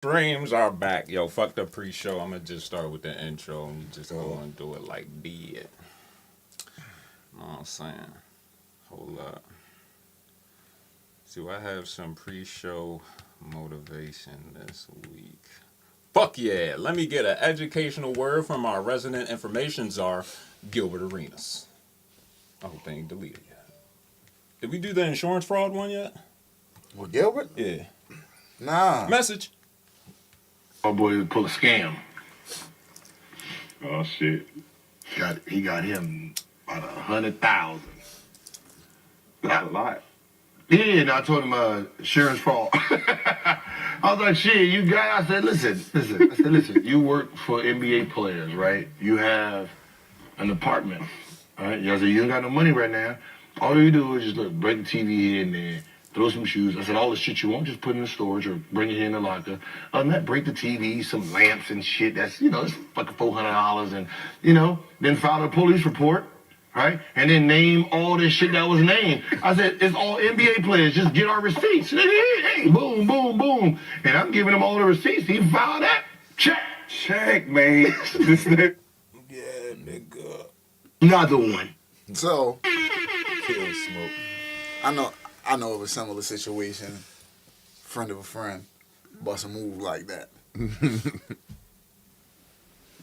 Streams are back. Yo, fuck the pre-show. I'm gonna just start with the intro and just go and do it like did. Know what I'm saying? Hold up. Do I have some pre-show motivation this week? Fuck yeah. Let me get an educational word from our resident information czar, Gilbert Arenas. I hope they ain't deleted yet. Did we do the insurance fraud one yet? With Gilbert? Yeah. Nah. Message. My boy pulled a scam. Oh shit. He got him about 100,000. That's a lot. Yeah, and I told him insurance fraud. I was like, shit, you guys. I said, listen. You work for NBA players, right? You have an apartment, all right? I said, you ain't got no money right now. All you do is just look, break the TV here and there, throw some shoes. I said, all the shit you want, just put in the storage or bring it here in the locker. Other than that, break the TV, some lamps and shit. That's, it's fucking $400 and, then file a police report, right? And then name all this shit that was named. I said, it's all NBA players. Just get our receipts. Hey, boom, boom, boom. And I'm giving him all the receipts. He filed that. Check, man. Yeah, nigga. Another one. So, Kill smoke. I know of a similar situation. Friend of a friend bust a move like that.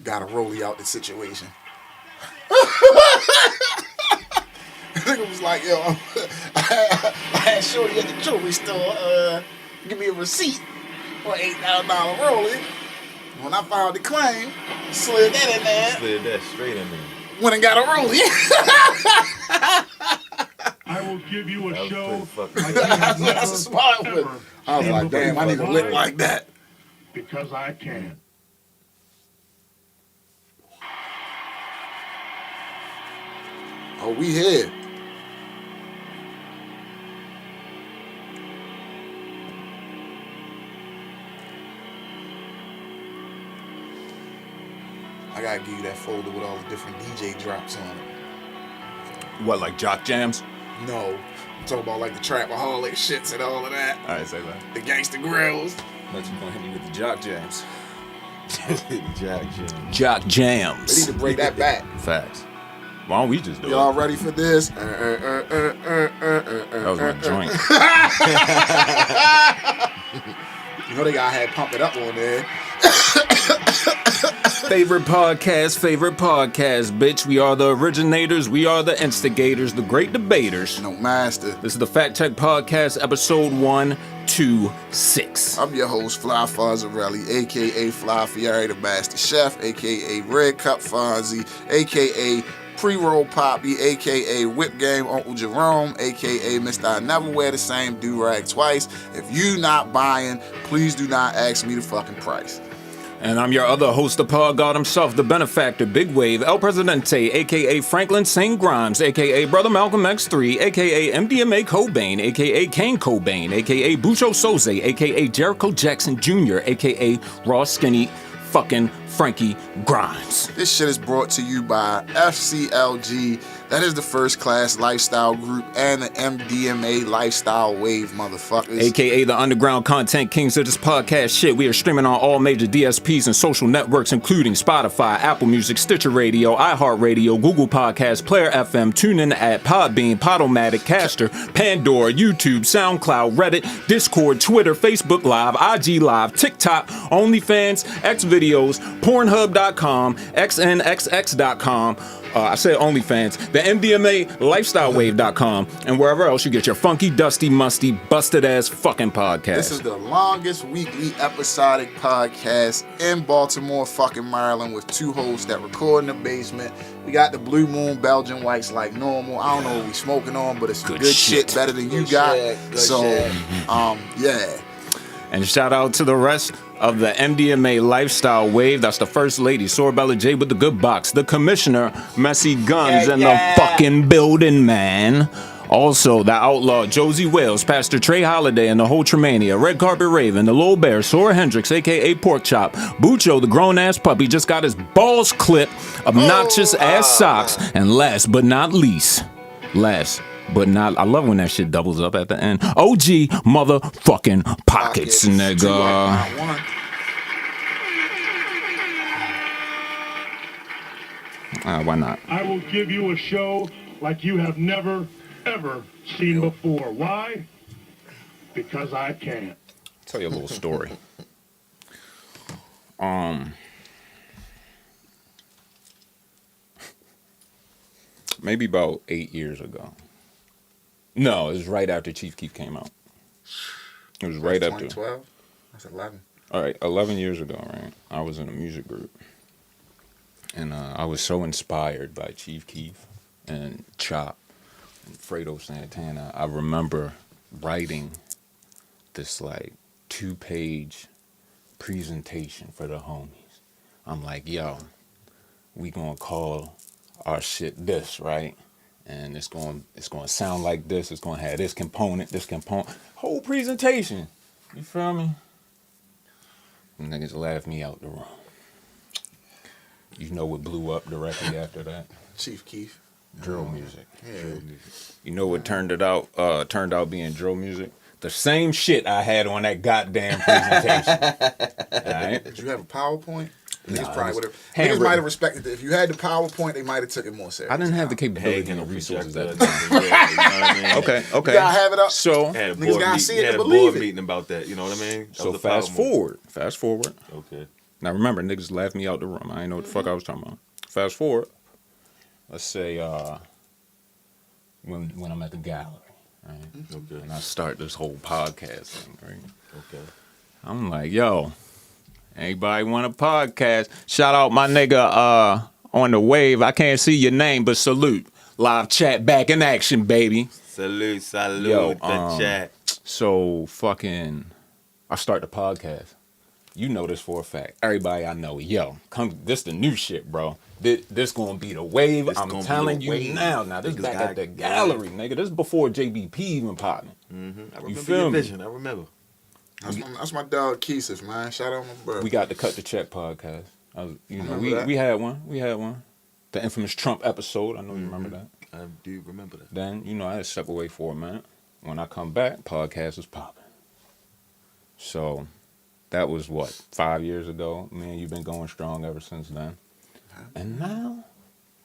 Gotta rollie out the situation. Nigga was like, yo, I had shorty at the jewelry store, give me a receipt for $8,000 rollie. When I filed the claim, slid that in there, Slid that straight in there. went and got a rollie. I will give you a That was show. pretty fucking That's a smart one. I was like, damn, I need to lick like that. Because I can. Oh, we here. I gotta give you that folder with all the different DJ drops on it. What, like jock jams? No, I'm talking about like the Trapaholic shits and all of that. Alright, say that. The Gangsta Grills. But you gonna hit me with the jock jams. Jack Jim. Jock We jams. need to bring that back. Facts. Why don't we just do Y'all it? ready for this? That was my joint. You know they gotta have Pump It Up on there. Favorite podcast, bitch. We are the originators. We are the instigators, the great debaters. No master. This is the FactCheck podcast, episode 126. I'm your host, Fly Fonzarelli, a.k.a. Fly Fieri, the Master Chef, a.k.a. Red Cup Fonzie, a.k.a. Pre-Roll Poppy, a.k.a. Whip Game Uncle Jerome, a.k.a. Mr. I Never Wear the Same Do-Rag Twice. If you not buying, please do not ask me the fucking price. And I'm your other host, the pod god himself, the benefactor, Big Wave, El Presidente, a.k.a. Franklin St. Grimes, a.k.a. Brother Malcolm X3, a.k.a. MDMA Cobain, a.k.a. Kane Cobain, a.k.a. Bucho Soze, a.k.a. Jericho Jackson Jr., a.k.a. Raw Skinny fucking Frankie Grimes. This shit is brought to you by FCLG. That is the First Class Lifestyle Group and the MDMA Lifestyle Wave, motherfuckers. AKA the underground content kings of this podcast shit. We are streaming on all major DSPs and social networks, including Spotify, Apple Music, Stitcher Radio, iHeartRadio, Google Podcasts, Player FM, TuneIn app, Podbean, Podomatic, Caster, Pandora, YouTube, SoundCloud, Reddit, Discord, Twitter, Facebook Live, IG Live, TikTok, OnlyFans, Xvideos, Pornhub.com, XNXX.com. I said OnlyFans, the MDMALifestyleWAVE.com, and wherever else you get your funky, dusty, musty, busted ass fucking podcast. This is the longest weekly episodic podcast in Baltimore, fucking Maryland, with two hosts that record in the basement. We got the Blue Moon Belgian Whites like normal. I don't know what we smoking on, but it's good shit better than you got. Yeah. And shout out to the rest of the MDMA Lifestyle Wave. That's the First Lady, Sorbella J with the good box, the Commissioner, Messy Guns in the fucking building, man. Also, the Outlaw, Josie Wales, Pastor Trey Holiday and the whole Tremania, Red Carpet Raven, the Lil Bear, Sora Hendricks, a.k.a. Pork Chop, Bucho, the grown-ass puppy, just got his balls clipped, obnoxious ass socks, and last but not least, but not. I love when that shit doubles up at the end. OG motherfucking pockets, nigga. Why not? I will give you a show like you have never, ever seen before. Why? Because I can. Tell you a little story. Maybe about 8 years ago. No, it was right after Chief Keef came out. It was right after. 2012? That's 11. All right, 11 years ago, right? I was in a music group. And I was so inspired by Chief Keef and Chop and Fredo Santana. I remember writing this like 2-page presentation for the homies. I'm like, yo, we gonna call our shit this, right? And it's gonna sound like this. It's gonna have this component. Whole presentation. You feel me? Them niggas laughed me out the room. You know what blew up directly after that? Chief Keef. Drill music. Yeah. Drill music. You know what turned out being drill music? The same shit I had on that goddamn presentation. All right? Did you have a PowerPoint? Niggas Nah, probably would have. Niggas handwritten. might have respected it. If you had the PowerPoint, they might have took it more serious. I didn't have the capability and the resources projector, at the time. you know what I mean? Okay. You gotta have it up. So, Had a Niggas board gotta meet- see it to had a believe board it. meeting about that. You know what I mean? That so was a power fast move. forward. Okay. Now remember, niggas laughed me out the room. I didn't know what the fuck I was talking about. Fast forward. Let's say when I'm at the gallery, right? Okay. And I start this whole podcast thing, right? Okay. I'm like, yo, anybody want a podcast? Shout out my nigga on the wave. I can't see your name, but salute. Live chat back in action, baby. Salute, Yo, the chat. So fucking, I start the podcast. You know this for a fact. Everybody I know, yo, come. This the new shit, bro. This gonna be the wave. This I'm gonna be telling the you wave. now. Now this Niggas back got- at the gallery, nigga. This is before JBP even popping. I remember feel your me? vision. I remember. That's my dog Keesif, man. Shout out my brother. We got the Cut the Check podcast. Remember We that? had one. The infamous Trump episode. I know you remember that. I do remember that. Then I had to step away for a minute. When I come back, podcast is popping. So that was what, 5 years ago. Man, you've been going strong ever since then. And now,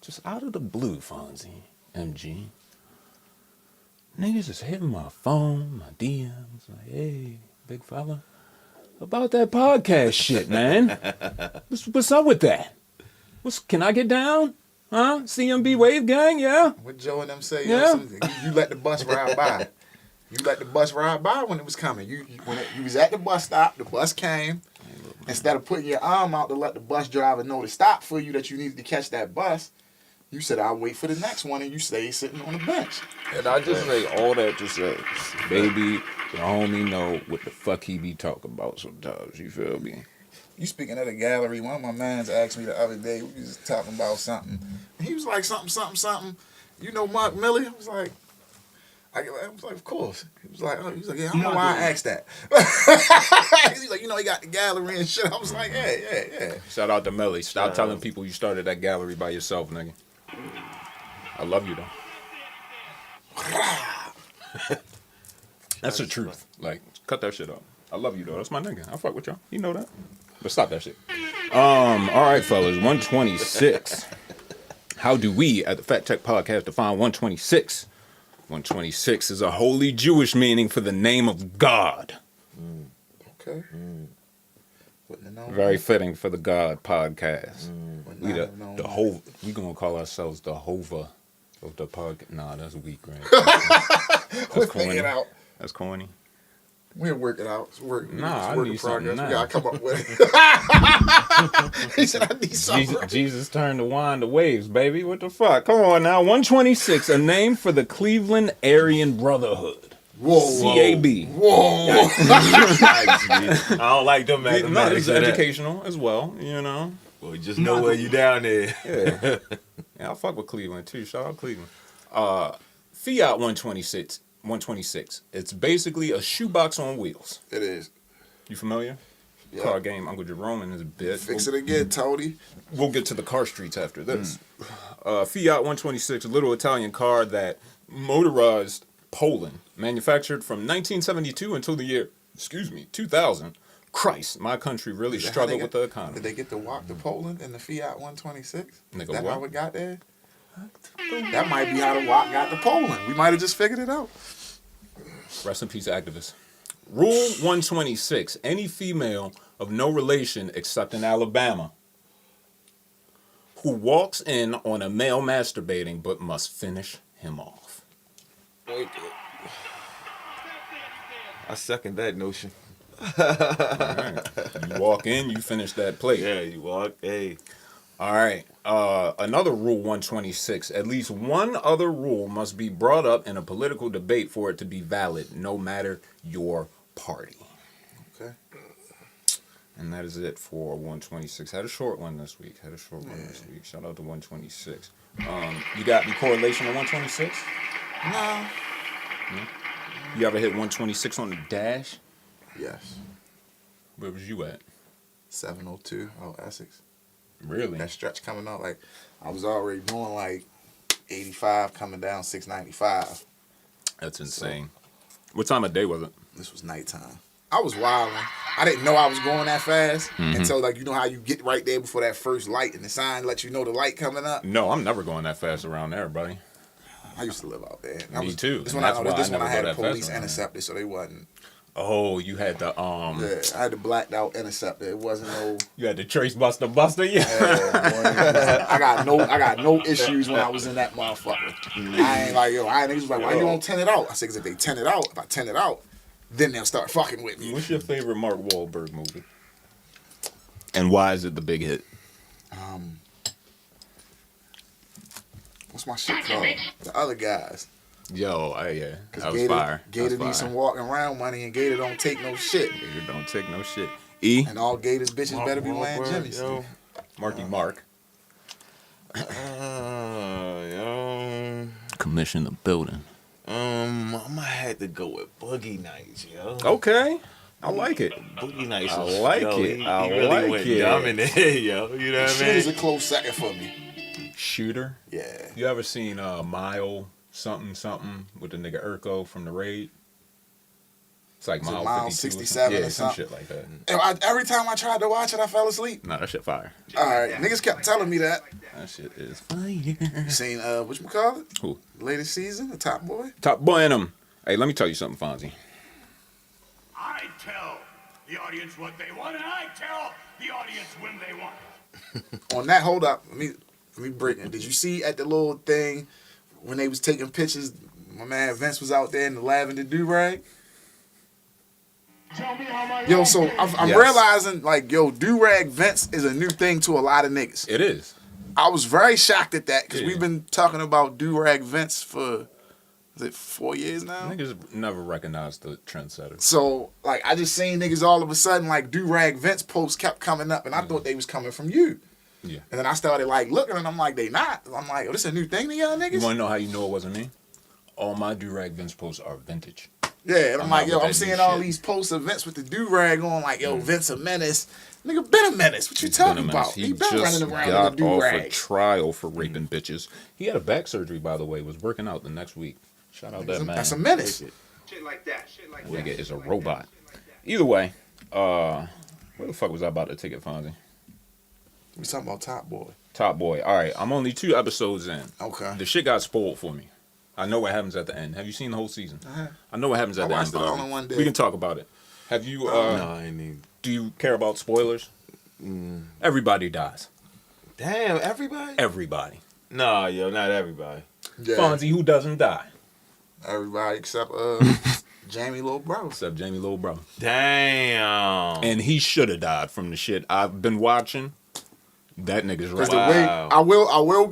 just out of the blue, Fonzie, MG, niggas is hitting my phone, my DMs, like, hey, big fella, about that podcast shit, man. What's up with that? Can I get down? Huh? CMB Wave Gang, yeah? What Joe and them say? Yeah. You let the bus ride by. You let the bus ride by when it was coming. You was at the bus stop. The bus came. Instead of putting your arm out to let the bus driver know to stop for you that you needed to catch that bus, you said, I'll wait for the next one, and you stayed sitting on the bench. And I just say all that to say, baby, the homie know what the fuck he be talking about sometimes. You feel me? You speaking at a gallery, one of my mans asked me the other day, we was talking about something. And he was like, something. You know Mark Millie? I was like, of course. He was like, yeah, I don't know why I asked that. He's like, he got the gallery and shit. I was like, yeah. Shout out to Melly. Stop telling people you started that gallery by yourself, nigga. I love you, though. That's the truth. Like, cut that shit up. I love you, though. That's my nigga. I fuck with y'all. You know that. But stop that shit. All right, fellas. 126. How do we at the FactCheck podcast define 126? 126 is a holy Jewish meaning for the name of God. Okay. Putting it on. Very fitting for the God podcast. Putting We it on. the whole. We gonna call ourselves the Hova of the podcast. Nah, that's weak, right? We'll That's figure it out. That's corny. We'll work it out. It's work. Nah, I work need in progress. something We now. gotta come up with it. He said, I need something. Jesus turned the wine to waves, baby. What the fuck? Come on now. 126, a name for the Cleveland Aryan Brotherhood. Whoa. CAB. Whoa. I don't like them No, mathematics. this is educational as well, Well, just know where you down there. Yeah. Yeah, I fuck with Cleveland too. Shout out Cleveland. Fiat 126. It's basically a shoebox on wheels. It is. You familiar? Yeah. Car game. Uncle Jerome and his bit. Fix it again, Tony. We'll get to the car streets after this. Fiat 126, a little Italian car that motorized Poland, manufactured from 1972 until the year, 2000. Christ, my country really Is that how struggled they with got- the economy. Did they get to walk to Poland in the Fiat 126? Nigga, Is that what? how it got there? That might be how the walk got to Poland. We might have just figured it out. Rest in peace, activists. Rule 126. Any female of no relation except in Alabama who walks in on a male masturbating but must finish him off. I second that notion. You walk in, you finish that plate. Yeah, you walk. Hey. All right. Another rule 126. At least one other rule must be brought up in a political debate for it to be valid, no matter your party. Okay. And that is it for 126. Had a short one this week. Shout out to 126. You got any correlation to 126? No. You ever hit 126 on the dash? Yes. Where was you at? 702. Oh, Essex. Really? That stretch coming out, like, I was already doing like 85 coming down 695. That's insane. What time of day was it? This was nighttime. I was wilding. I didn't know I was going that fast until, like, you know how you get right there before that first light and the sign lets you know the light coming up? No, I'm never going that fast around there, buddy. I used to live out there. Me too. This And one that's why I I never had go a that fast police around there. interceptor, so they wasn't. Oh, you had the Yeah, I had the blacked out interceptor. It wasn't no. you had the Trace Buster, yeah. I got no issues when I was in that motherfucker. I ain't like, niggas was like, why you don't tint it out? I said, cause if they tint it out, if I tint it out, then they'll start fucking with me. What's your favorite Mark Wahlberg movie? And why is it the big hit? What's my shit called? The other guys. Yo, yeah, Cause that was fire. Gator needs some walking around money, and Gator don't take no shit. Gator don't take no shit. E. And all Gators bitches Mark better be wearing Wahlberg, Jimmy's. yo. Marky Mark. Yo. Commission the building. I might have to go with Boogie Nights, yo. Okay, I like it. Boogie Nights. I was- like yo, it. He I really like went it. dumb in there, yo. You know what I Shit is a mean? close second for me. Shooter. Yeah. You ever seen Mile something with the nigga Urko from the Raid? It's like Is it Mile Mile 52 or 67 yeah, or some something? shit like that. Every time I tried to watch it, I fell asleep. Nah, that shit fire. All right, niggas kept telling me that. That shit is fire. You seen whatchamacallit? Who? Latest season, the Top Boy. Top boy in them. Hey, let me tell you something, Fonzie. I tell the audience what they want, and I tell the audience when they want it. On that, hold up. Let me break it. Did you see at the little thing when they was taking pictures? My man Vince was out there in the lavender do-rag. Tell me how my Yo, so I'm Yes. realizing, like, do-rag Vince is a new thing to a lot of niggas. It is. I was very shocked at that because Yeah. we've been talking about do-rag Vince for, is it 4 years now? Niggas never recognized the trendsetter. So, like, I just seen niggas all of a sudden, like, do-rag Vince posts kept coming up, and I thought they was coming from you. Yeah. And then I started, like, looking, and I'm like, they not. I'm like, oh, this a new thing to y'all You niggas? want to know how you know it wasn't me? All my do-rag Vince posts are vintage. Yeah, and I'm like, not yo, with I'm that seeing new all shit. these posts of Vince with the do-rag on, like, yo, Vince a menace. Nigga been a menace. What you talking about? He been just running around got with a off a do-rag. trial for raping bitches. He had a back surgery, by the way. Was working out the next week. Shout out that man. That's a menace. Shit like that. Shit like that. Nigga is a robot. Either way, where the fuck was I about to take it, Fonzie? We talking about Top Boy. Top Boy. All right, I'm only 2 episodes in. Okay. The shit got spoiled for me. I know what happens at the end. Have you seen the whole season? Uh-huh. I know what happens at I the end. watched all in one day. We can talk about it. Have you? No, I ain't even. Do you care about spoilers? Everybody dies. Damn, everybody? Everybody. Nah, yo, not everybody. Yeah. Fonzie, who doesn't die? Everybody except Jamie Little Bro. Except Jamie Little Bro. Damn. And he should have died from the shit I've been watching. That nigga's Because right. the way Wow.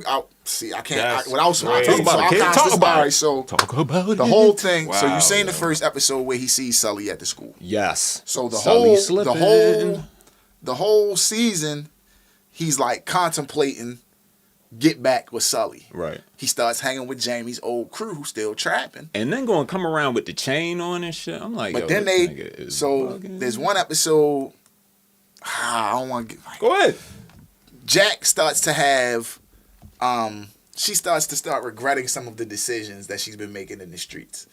I see, I can't. That's Without so I crazy. take Talk about it, kid. Talk about it. So Talk about the it. whole thing. So Wow, you seen the yo. first episode where he sees Sully at the school. Yes. So Sully slipping. the whole season, he's like contemplating get back with Sully. Right. He starts hanging with Jamie's old crew who's still trapping. And then going to come around with the chain on and shit. I'm like, But yo, then this nigga is bugging. there's one episode. I don't want to get. Go ahead. Jack starts to have, she starts to regretting some of the decisions that she's been making in the streets.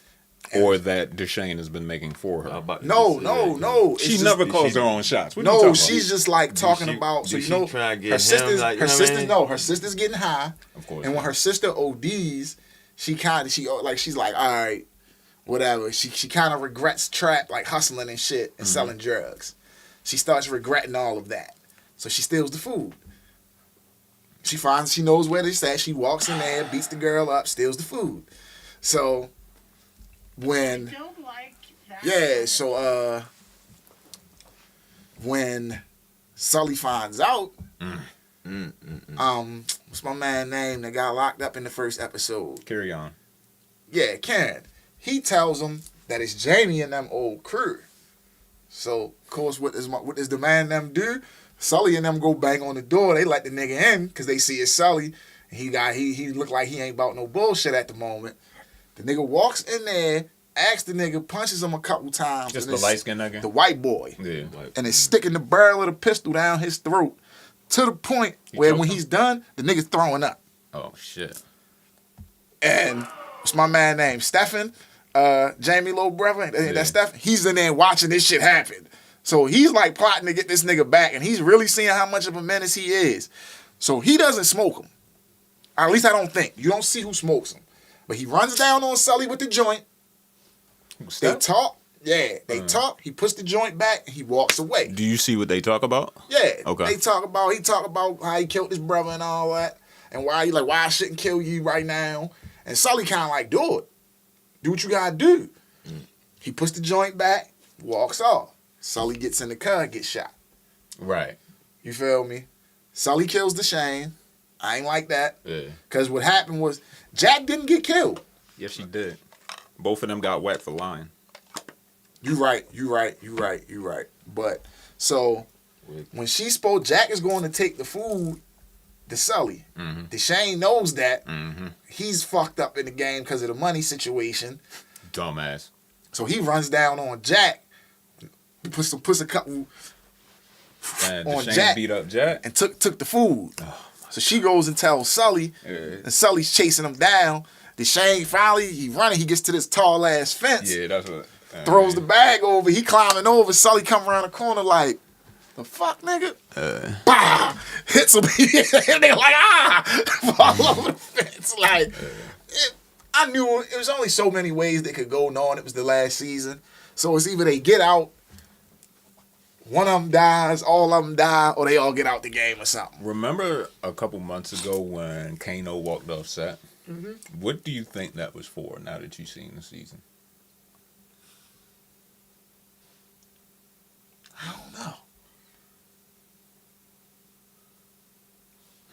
Or that Deshane has been making for her. No. She It's never just, calls her own shots. What are you no, talking she's about? just like talking about. So you know, try to get her sisters. him, like, you her know what I sisters. mean? No, her sister's getting high. Of course. And when her sister ODs, she's like, all right, whatever. She kind of regrets like hustling and shit and selling drugs. She starts regretting all of that. So she steals the food. She knows where it's at. She walks in there, beats the girl up, steals the food. So when when Sully finds out, what's my man name that got locked up in the first episode? Carry on. Yeah, Karen. He tells him that it's Jamie and them old crew. So, of course, what does the man and them do? Sully and them go bang on the door. They let the nigga in because they see it's Sully. He look like he ain't about no bullshit at the moment. The nigga walks in there, asks the nigga, punches him a couple times. Just the light-skinned nigga? The white boy. Yeah. And it's sticking the barrel of the pistol down his throat to the point where when he's done, the nigga's throwing up. Oh, shit. And what's my man name? Stefan? Jamie little brother? That's Stefan? He's in there watching this shit happen. So he's like plotting to get this nigga back, and he's really seeing how much of a menace he is. So he doesn't smoke him. At least I don't think. You don't see who smokes him. But he runs down on Sully with the joint. They talk. Yeah, they talk. He puts the joint back, and he walks away. Do you see what they talk about? Yeah. Okay. He talk about how he killed his brother and all that, and why I shouldn't kill you right now. And Sully kind of like, do it. Do what you gotta do. He puts the joint back, walks off. Sully gets in the car and gets shot. Right. You feel me? Sully kills Deshane. I ain't like that. Yeah. Because what happened was Jack didn't get killed. Yes, she did. Both of them got whacked for lying. You right. But, so, when she spoke, Jack is going to take the food to Sully. Deshane knows that. He's fucked up in the game because of the money situation. Dumbass. So he runs down on Jack. He puts a couple on Jack, beat up Jack and took the food. So she goes and tells Sully, and Sully's chasing him down. Deshane finally, he running, he gets to this tall ass fence. Yeah, that's what. Throws the bag over. He climbing over. Sully come around the corner like, the fuck, nigga? Bah! Hits him. And they're like, fall over the fence. Like, I knew it was only so many ways they could go, knowing it was the last season. So it's either they get out, one of them dies, all of them die, or they all get out the game or something. Remember a couple months ago when Kano walked off set? What do you think that was for now that you've seen the season? I don't know.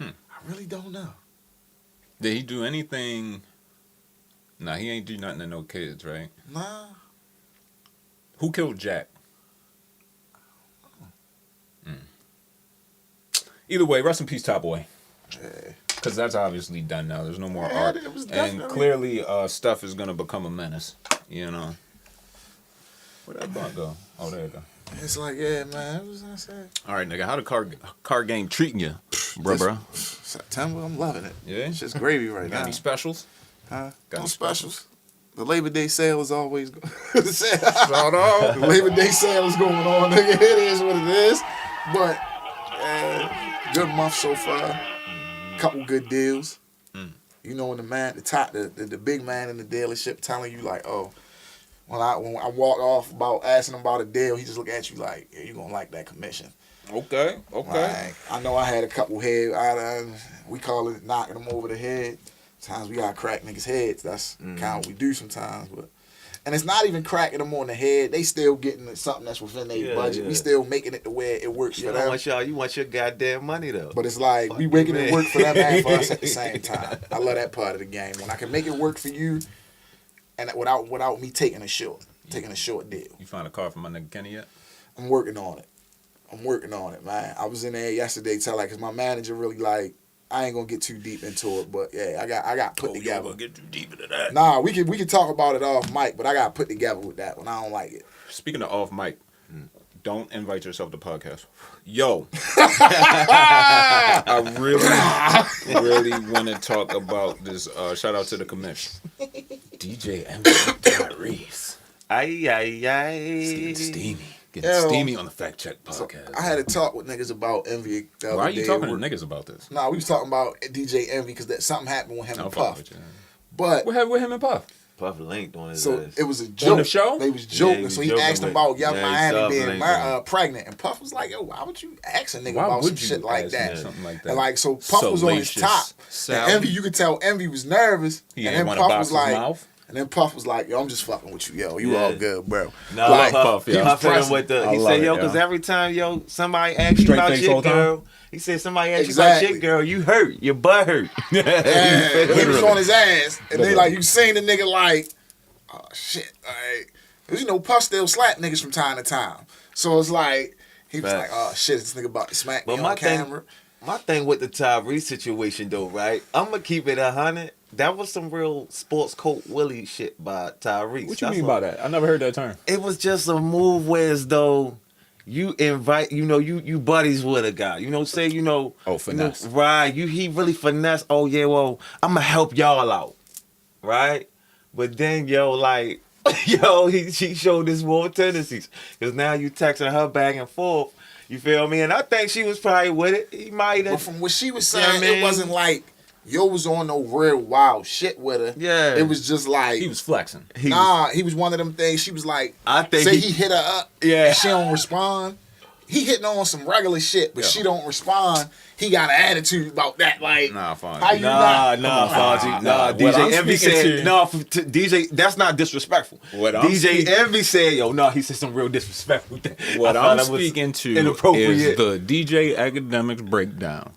I really don't know. Did he do anything? Nah, he ain't do nothing to no kids, right? Nah. Who killed Jack? Either way, rest in peace, Top Boy. Because that's obviously done now. There's no more art. It was And clearly, Stuff is going to become a menace. You know. Where'd that blunt go? Oh, there it go. It's like, yeah, man. What was I saying? All right, nigga. How the car game treating you, bro? September, I'm loving it. Yeah? It's just gravy right Got now. any specials? Huh? Got No any specials. The Labor Day sale is always going Shout out. The Labor Day sale is going on, nigga. It is what it is. But, good month so far. Couple good deals. You know, when the big man in the dealership telling you like, oh, when I walk off about asking him about a deal, he just look at you like, yeah, you gonna like that commission. Okay. Like, I know I had a couple head. We call it knocking them over the head. Sometimes we gotta crack niggas' heads. That's kind of what we do sometimes. And it's not even cracking them on the head. They still getting something that's within their budget. Yeah. We still making it to where it works for them. You want your goddamn money though. But it's like we making it work for them and for us at the same time. I love that part of the game when I can make it work for you, and without me taking a short deal. You find a car for my nigga Kenny yet? I'm working on it, man. I was in there yesterday cause my manager really like. I ain't gonna get too deep into it, but yeah, I got put together. You gonna get too deep into that? Nah, we can talk about it off mic, but I got put together with that one. I don't like it. Speaking of off mic, don't invite yourself to podcast. Yo, I really want to talk about this. Shout out to the commission. DJ Eminem Tyrese. Getting Steamy. Yo. Getting steamy on the Fact Check So podcast. I had a talk with niggas about Envy the other Why are you day. talking to niggas about this? Nah, we was talking about DJ Envy because something happened with him I'll and fuck Puff. with you. But What happened with him and Puff? Puff linked on his so ass. it was a joke. the show? They was joking. he was So he joking asked him with- about Young yeah, he Miami subbed being linked pregnant. And Puff was like, yo, why would you ask a nigga Why about some would you shit like ask that? him something like that? And like, so Puff was on his Salacious top. Sally. And Envy, you could tell Envy was nervous. He and ain't then wanna Puff box was his like, mouth? and then Puff was like, yo, I'm just fucking with you, yo. You Yeah. all good, bro. No, Like, Puff, he yeah. was pressing. with the. I He love said, it, yo, because yo. every time, yo, somebody asks you Straight about face shit, whole time? girl. He said somebody asked you about Exactly. shit, girl. You hurt. Your butt hurt. And he was on his ass. And they Literally. like, you seen the nigga like, oh shit, like, cause you know Puff still slap niggas from time to time. So it's like, he was Facts. like, oh shit, this nigga about to smack me But my on thing- camera. My thing with the Tyrese situation, though, right? I'm gonna keep it 100. That was some real sports coat Willie shit by Tyrese. What you That's mean what- by that? I never heard that term. It was just a move where as though you invite, you buddies with a guy. Say, Oh, you know, finesse. right. He really finesse. Oh yeah, well, I'm gonna help y'all out. Right? But then like she showed his more tendencies. Cause now you texting her back and forth. You feel me? And I think she was probably with it. He might But have. from what she was You know saying, what I mean? it wasn't like yo was on no real wild shit with her. Yeah. It was just like, He was flexing. He was- nah, he was one of them things. She was like, I think say he- he hit her up, Yeah. and she don't respond. He hitting on some regular shit, but Yeah. she don't respond. He got an attitude about that. Like, Nah, fine. how you Nah, not? Fonzie. Nah, What DJ I'm Envy speaking said, to- no, DJ, that's not disrespectful. What I'm DJ speaking- Envy said, yo, no, he said some real disrespectful thing. What I thought I'm that was speaking to inappropriate. is the DJ Academics breakdown.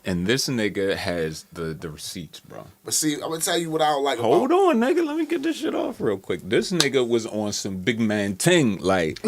And this nigga has the receipts, bro. But see, I'm gonna tell you what I don't like Hold about. on, nigga. Let me get this shit off real quick. This nigga was on some big man ting, like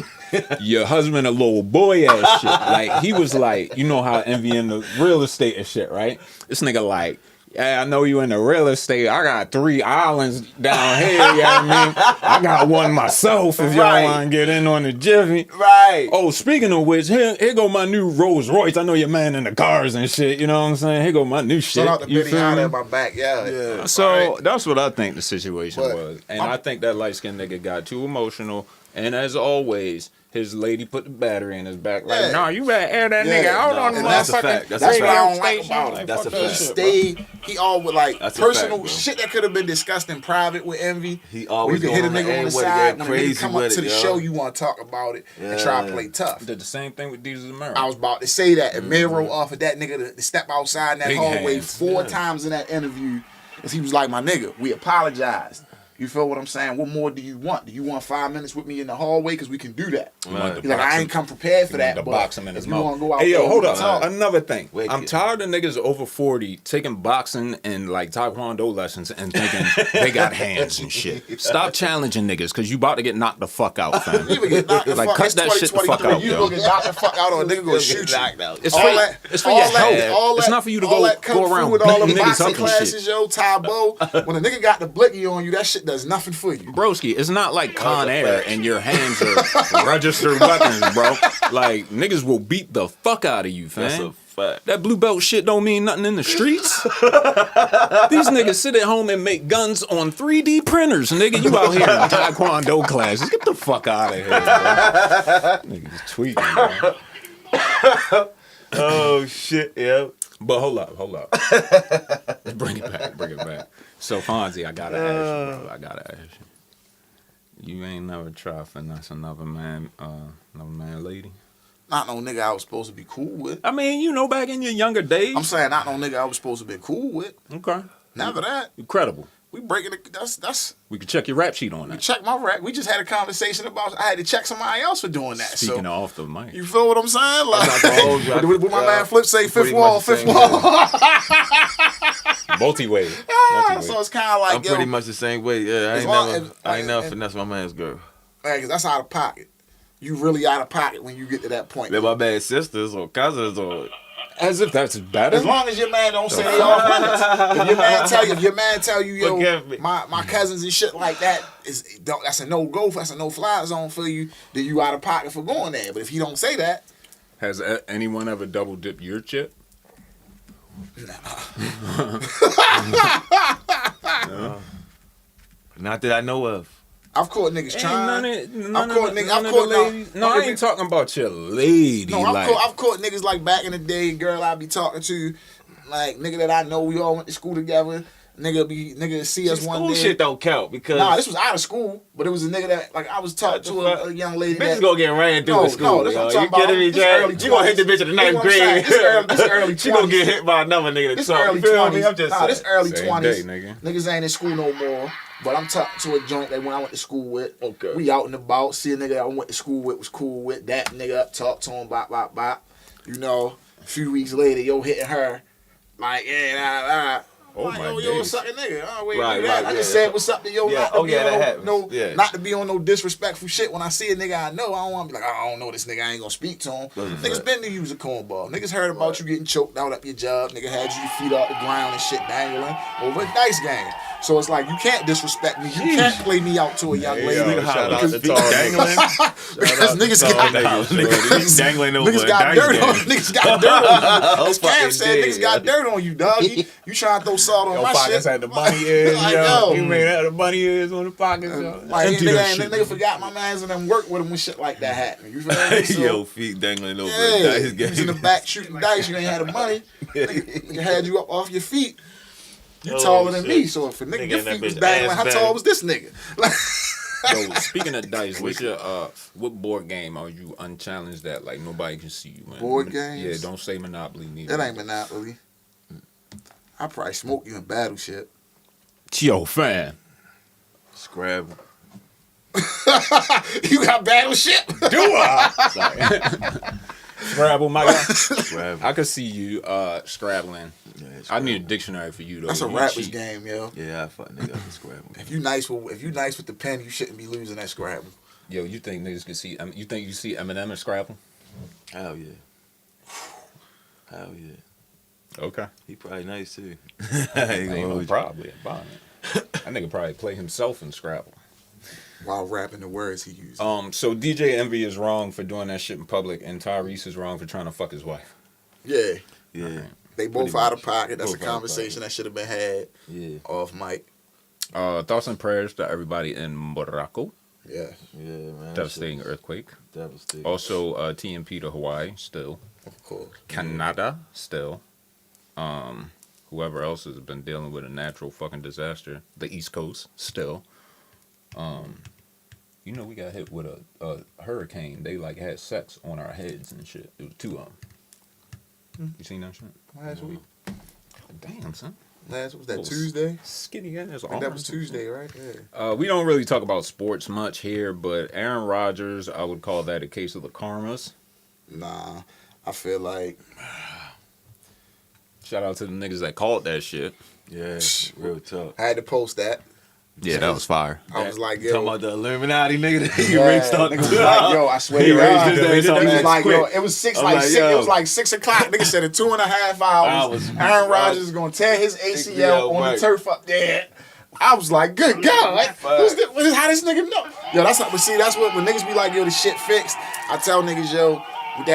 your husband a little boy ass shit. Like he was like, you know how Envy in the real estate and shit, right? This nigga like, yeah, I know you in the real estate. I got 3 islands down here. You know what I mean? I got one myself. If y'all Right. want to get in on the jiffy. Right. Oh, speaking of which, here go my new Rolls Royce. I know your man in the cars and shit. You know what I'm saying? Here go my new shit. Shout out to You Benny feel Hanna me? in my backyard. Yeah. So Right. that's what I think the situation But was. And I think that light skinned nigga got too emotional. And as always, his lady put the battery in his back. Like, Yeah. nah, you better air that Yeah, nigga out no, on the and that's a motherfucking fact. That's That's a what I radio don't like station. about Like, him. That's fuck a that He fact. shit, bro. stayed. He all with like That's a personal fact, bro. shit that could have been discussed in private with Envy. He When always you can hit a going on nigga the on the end with it, side. getting When a nigga crazy come up with to it, the yo. show, you want to talk about it and try to Yeah. play tough. Did the same thing with Diesel's America. I was about to say that. And Miro offered that nigga to step outside in that Big hallway hands. 4 times in that interview. Because he was like, my nigga, we apologized. You feel what I'm saying? What more do you want? Do you want 5 minutes with me in the hallway? Because we can do that. wanted to He's like, box I him. ain't come prepared for He that. wanted to But box him in his if you mouth. want to go out Hey, yo, there, hold we up. can talk. Another thing. Wicked. I'm tired of niggas over 40 taking boxing and like taekwondo lessons and thinking they got hands and shit. Stop challenging niggas because you about to get knocked the fuck out, fam. You even get knocked the Like, fuck. cut It's that shit the fuck 2023. out, You yo. gonna get knocked the fuck out or a nigga gonna shoot you. It's All for, that- it's for all your that- health. all It's that- not for you to all go that kung fu around with all them beating niggas boxing up and classes, shit. yo, Ty Bo. When a nigga got the blicky on you, that shit does nothing for you. Broski, it's not like Con Air and your hands are registered weapons, bro. Like, niggas will beat the fuck out of you, That's a fam. fact. That blue belt shit don't mean nothing in the streets. These niggas sit at home and make guns on 3D printers. Nigga, you out here in taekwondo classes. Get the fuck out of here, bro. Niggas tweaking, bro. Oh shit, yeah. But hold up. Bring it back. So, Fonzie, I gotta ask you, bro. I gotta ask you. You ain't never tried finesse another man lady? Not no nigga I was supposed to be cool with. I mean, you know, back in your younger days. I'm saying not no nigga I was supposed to be cool with. Okay. Never that. Incredible. We breaking it. That's. We could check your rap sheet on that. Check my rap. We just had a conversation about. I had to check somebody else for doing that. Speaking so of off the mic. you feel what I'm saying? Like, hold you. what my man Flip say? Fifth Pretty wall, much the fifth same wall. Multi-way. So it's kind of like I'm yo, pretty much the same way. Yeah, As long I ain't never as- finesse my man's girl. man, 'cause that's out of pocket. You really out of pocket when you get to that point. They're my bad sisters or cousins or As if that's better. As long as your man don't say they off limits. If your man tell you, yo, Forgive me. my cousins and shit like that that's a no go. That's a no fly zone for you. Then you out of pocket for going there. But if he don't say that, Has anyone ever double dipped your chip? Not that I know of. I've caught niggas trying. None of the ladies. No, I ain't talking about your lady. No, I've caught niggas like back in the day, girl I be talking to, like nigga that I know, we all went to school together. Nigga see us one day. School shit don't count because this was out of school, but it was a nigga that like I was talking to a young lady. Bitches gonna get ran through in school. No, that's what I'm talking you about. You gonna hit the bitch in the ninth grade. This early 20s. She gonna get hit by another nigga. This early 20s. I'm just saying. This early Same 20s. day, nigga. Niggas ain't in school no more. But I'm talking to a joint that when I went to school with. Okay. We out and about. See a nigga I went to school with was cool with. That nigga up, talk to him, bop. You know, a few weeks later, yo hitting her. Like, Oh like, my yo, what's days. up, nigga? Oh, wait, Right, that. right, I just yeah. said what's up to yo. Yeah, Not to be that on happens. not to be on no disrespectful shit. When I see a nigga I know, I don't want to be like, I don't know this nigga. I ain't gonna speak to him. Niggas been to use a cornball. Niggas heard about you getting choked out up your job. Nigga had you feet off the ground and shit dangling over a dice game. So it's like you can't disrespect me. You can't play me out to a young lady. Shout out because to tall dangling. because niggas got dangling over niggas a got dice dirt game. on. Niggas got dirt on you. As Cam fucking said, dead, niggas got dirt on you, dog. You trying to throw salt on Yo, my pockets shit? had the bunny ears, Like, yo. yo. You made out the bunny ears on the pockets, yo. Like Empty that nigga, shit. nigga forgot my mans and them work with him when shit like that happened. You feel me? So, Yo, feet dangling over yeah, a dice you was in the game. back shooting dice. You ain't had the money. Nigga had you up off your feet. You Oh, taller than shit. me, so if a nigga Nigga your in that feet was bitch dangling, ass how bang. tall was this nigga? Like, Yo, speaking of dice, what's your what board game are you unchallenged at? Like nobody can see you in. Board games? Yeah, don't say Monopoly neither. that ain't Monopoly. I probably smoke you in Battleship. Yo, fam. Scrabble. You got Battleship? Do I? Scrabble, my guy. Scrabble. I could see you scrabbling. Yeah, I need a dictionary for you though. That's a You rapper's cheat. game, yo. Yeah, I fuck nigga up the Scrabble. If you nice with the pen, you shouldn't be losing that Scrabble. Yo, you think niggas can see? You think you see Eminem and Scrabble? Hell yeah. Hell yeah. Okay. He probably nice too. Ain't no probably about it. That nigga probably play himself in Scrabble. While rapping the words he used. So DJ Envy is wrong for doing that shit in public, and Tyrese is wrong for trying to fuck his wife. Yeah. Yeah. They both Pretty out much. of pocket. That's Both a out of conversation that should have been had Yeah. off mic. Thoughts and prayers to everybody in Morocco. Yeah. Yeah, man. Devastating earthquake. Devastating. Also, TMP to Hawaii still. Of course. Canada still. Whoever else has been dealing with a natural fucking disaster. The East Coast still. You know we got hit with a hurricane. They like had sex on our heads and shit. It was two of them. You seen that shit? Last week. Damn, son. Was that Oh, Tuesday? Skinny ass. I think that was Tuesday, right? Yeah. We don't really talk about sports much here, but Aaron Rodgers, I would call that a case of the karmas. Nah. I feel like Shout out to the niggas that called that shit. Yeah, real tough. I had to post that. Yeah, that was fire. I was like, Talking yo. about the Illuminati nigga that he Yeah, raised up. nigga was like, yo, I swear He to God. raised his He ass up was mad like, quick. yo, it was I'm like, it yo. was like 6 o'clock. Nigga said in 2.5 hours, Aaron Rodgers is gonna tear his ACL on the turf up there. I was like, good God, how this nigga know? Yo, that's what when niggas be like, yo, the shit fixed. I tell niggas, yo,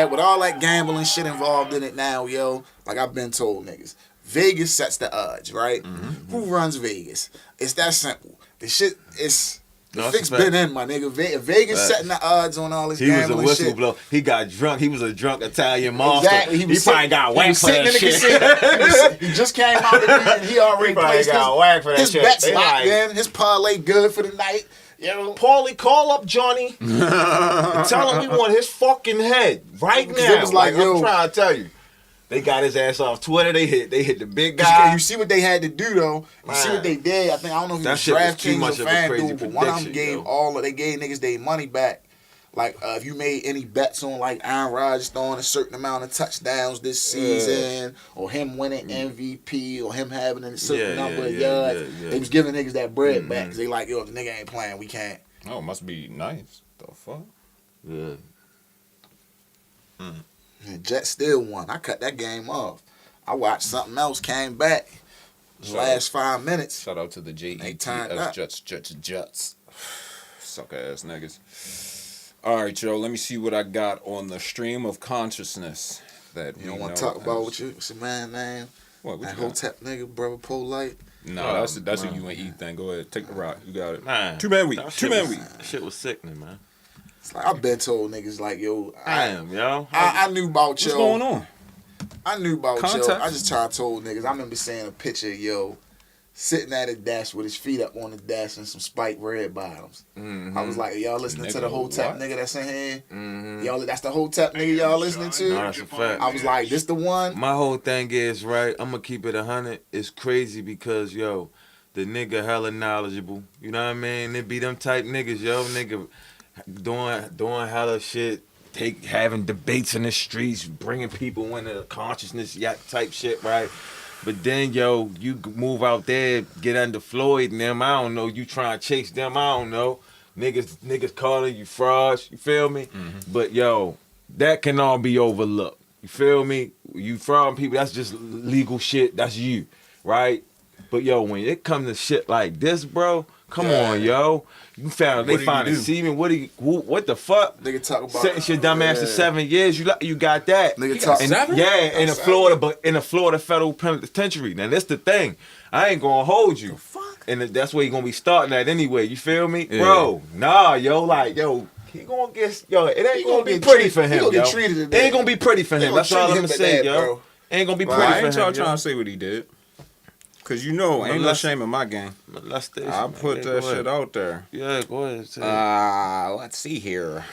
with all that gambling shit involved in it now, yo, like I've been told niggas, Vegas sets the odds, right? Who runs Vegas? It's that simple. The shit is the fix been in, my nigga. Vegas setting the odds on all this He was a gambling shit. whistleblower. He got drunk. He was a drunk Italian monster. Exactly. He probably got whacked for that shit. He just came out the beat and he already probably placed got whacked for that his shit. bets They locked like- in. His parlay good for the night. Yo, Paulie, call up Johnny and tell him we want his fucking head right Because now. it was like, yo- I'm trying to tell you. They got his ass off Twitter. They hit the big guy. you see what they had to do though. You see Man. what they did. I don't know if it That was shit was too DraftKings much or of a crazy FanDuel, but one of them prediction, gave yo. they gave niggas their money back. Like if you made any bets on like Aaron Rodgers throwing a certain amount of touchdowns this season, or him winning MVP, or him having a certain number of yards, they was giving niggas that bread back because they like, yo, if the nigga ain't playing, we can't. Oh, must be nice. The fuck? Yeah. And Jets still won. I cut that game off. I watched something else, came back. Last 5 minutes. Shout out to the They turned up. Jets. Suck ass niggas. All right, yo. Let me see what I got on the stream of consciousness. That You don't want to talk about what's your man name? What That you got? Hotep nigga, brother Polite. No, that's a you and E thing. Go ahead, take the rock. You got it. Man, 2 man week. that 2 shit man was- week. That shit was sickening, man. It's like I've been told niggas like, yo, Damn, yo. I knew about yo. What's going on? I knew about Context. yo. I just tried to told niggas. I remember seeing a picture of yo sitting at his desk with his feet up on the desk and some spiked red bottoms. I was like, y'all listening to the whole tap what? nigga that's in here? Y'all, that's the whole tap nigga y'all listening to? No, that's a fact. I was like, this the one? My whole thing is, right, I'm going to keep it 100. It's crazy because, yo, the nigga hella knowledgeable. You know what I mean? It be them type niggas, yo. Nigga doing hella shit. Having debates in the streets, bringing people into the consciousness, type shit, right? But then, yo, you move out there, get under Floyd and them, I don't know, you trying to chase them, I don't know. Niggas calling you frauds, you feel me? But, yo, that can all be overlooked. You feel me? You frauding people, that's just legal shit, that's you, right? But, yo, when it comes to shit like this, bro, come on, yo. You found, they found a semen, what the fuck? Nigga talk about Sentence your dumb ass to 7 years. You got that. Nigga talk And, 7? yeah, in a Florida federal penitentiary. Now that's the thing. I ain't gonna hold you. And that's where you gonna be starting at anyway. You feel me, bro? Nah, yo, like yo, he gonna get it ain't gonna be pretty for him, he gonna yo. get treated It ain't gonna be pretty for him. That's all I'm gonna say, yo. Ain't gonna be pretty I for ain't him. y'all yo. trying to say what he did. Cause you know, ain't no shame in my game. Molestation, I man. put Yeah, that go ahead. shit out there. Yeah, go ahead. Say it. Let's see here.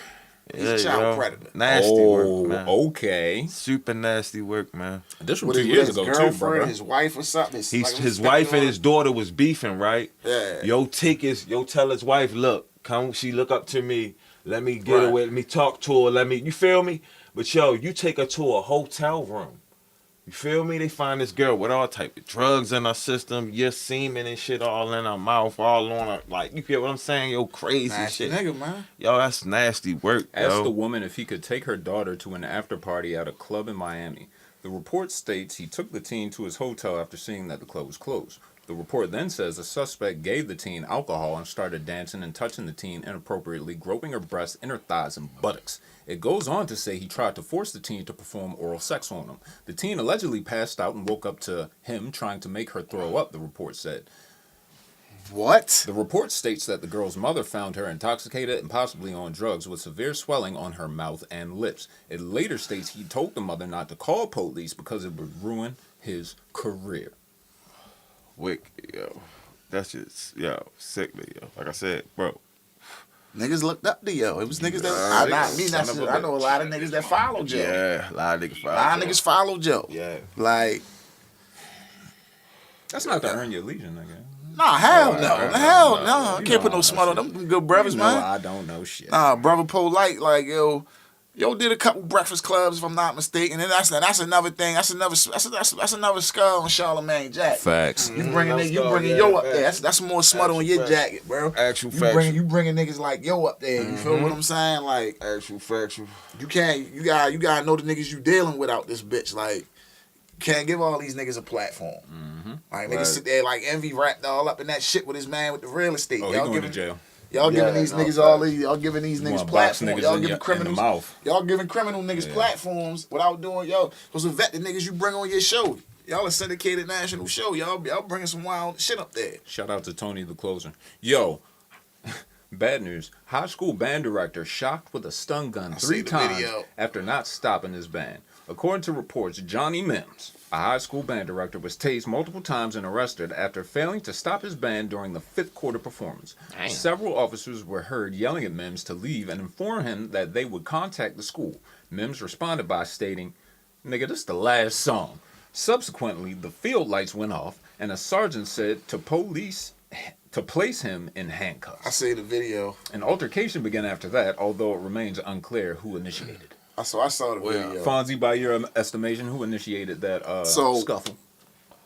He's a child predator. Nasty work, man. Okay. Super nasty work, man. This was With 2 his, years his ago too, girlfriend, bro. his wife or something. His wife and his daughter was beefing, right? Yeah. Yo tell his wife, look, she look up to me, let me get her with, let me talk to her, you feel me? But yo, you take her to a hotel room. You feel me? They find this girl with all type of drugs in her system, your semen and shit all in her mouth, all on her, like, you feel what I'm saying? Yo, crazy Nasty shit. nigga, man. Yo, that's nasty work, Asked yo. the woman if he could take her daughter to an after party at a club in Miami. The report states he took the teen to his hotel after seeing that the club was closed. The report then says the suspect gave the teen alcohol and started dancing and touching the teen inappropriately, groping her breasts, inner thighs, and buttocks. It goes on to say he tried to force the teen to perform oral sex on him. The teen allegedly passed out and woke up to him trying to make her throw up, the report said. What? The report states that the girl's mother found her intoxicated and possibly on drugs with severe swelling on her mouth and lips. It later states he told the mother not to call police because it would ruin his career. Wicked, yo. That's just, yo, sickly, yo. Like I said, bro. Niggas looked up to yo. It was niggas that I know a lot of niggas that followed yo. Yeah, a lot of niggas A lot of niggas followed yo. Yeah. Like, That's not to earn your legion, nigga. nah, hell no. Hell no. I can't put no smut on them good brothers, You know man. I don't know shit. Nah, brother polite, like yo did a couple breakfast clubs if I'm not mistaken, and that's another thing. That's another skull on Charlamagne Jack. Facts. You bringing yeah, yo up facts. there. That's more smut on your facts. jacket, bro. Actual You facts. bringing niggas like yo up there. You feel what I'm saying? Like Actual factual. you gotta know the niggas you dealing with out this bitch. Like can't give all these niggas a platform. Like niggas Right. sit there like Envy wrapped all up in that shit with his man with the real estate. Oh, he Y'all going to giving jail. Y'all Yeah, giving these no, niggas facts. all these. Y'all giving these You niggas wanna box platforms. niggas Y'all in giving your- criminals. in the mouth. Y'all giving criminal niggas Yeah. platforms without doing y'all. Supposed to vet the niggas you bring on your show. Y'all a syndicated national show. Y'all bringing some wild shit up there. Shout out to Tony the closer. Yo, bad news. High school band director shocked with a stun gun I 3 see the times video. after not stopping his band. According to reports, Johnny Mims, a high school band director, was tased multiple times and arrested after failing to stop his band during the 5th quarter performance. Several officers were heard yelling at Mims to leave and inform him that they would contact the school. Mims responded by stating, "Nigga, this the last song." Subsequently, the field lights went off and a sergeant said to police to place him in handcuffs. I see the video. An altercation began after that, although it remains unclear who initiated. I saw the video. Fonzie, by your estimation, who initiated that scuffle?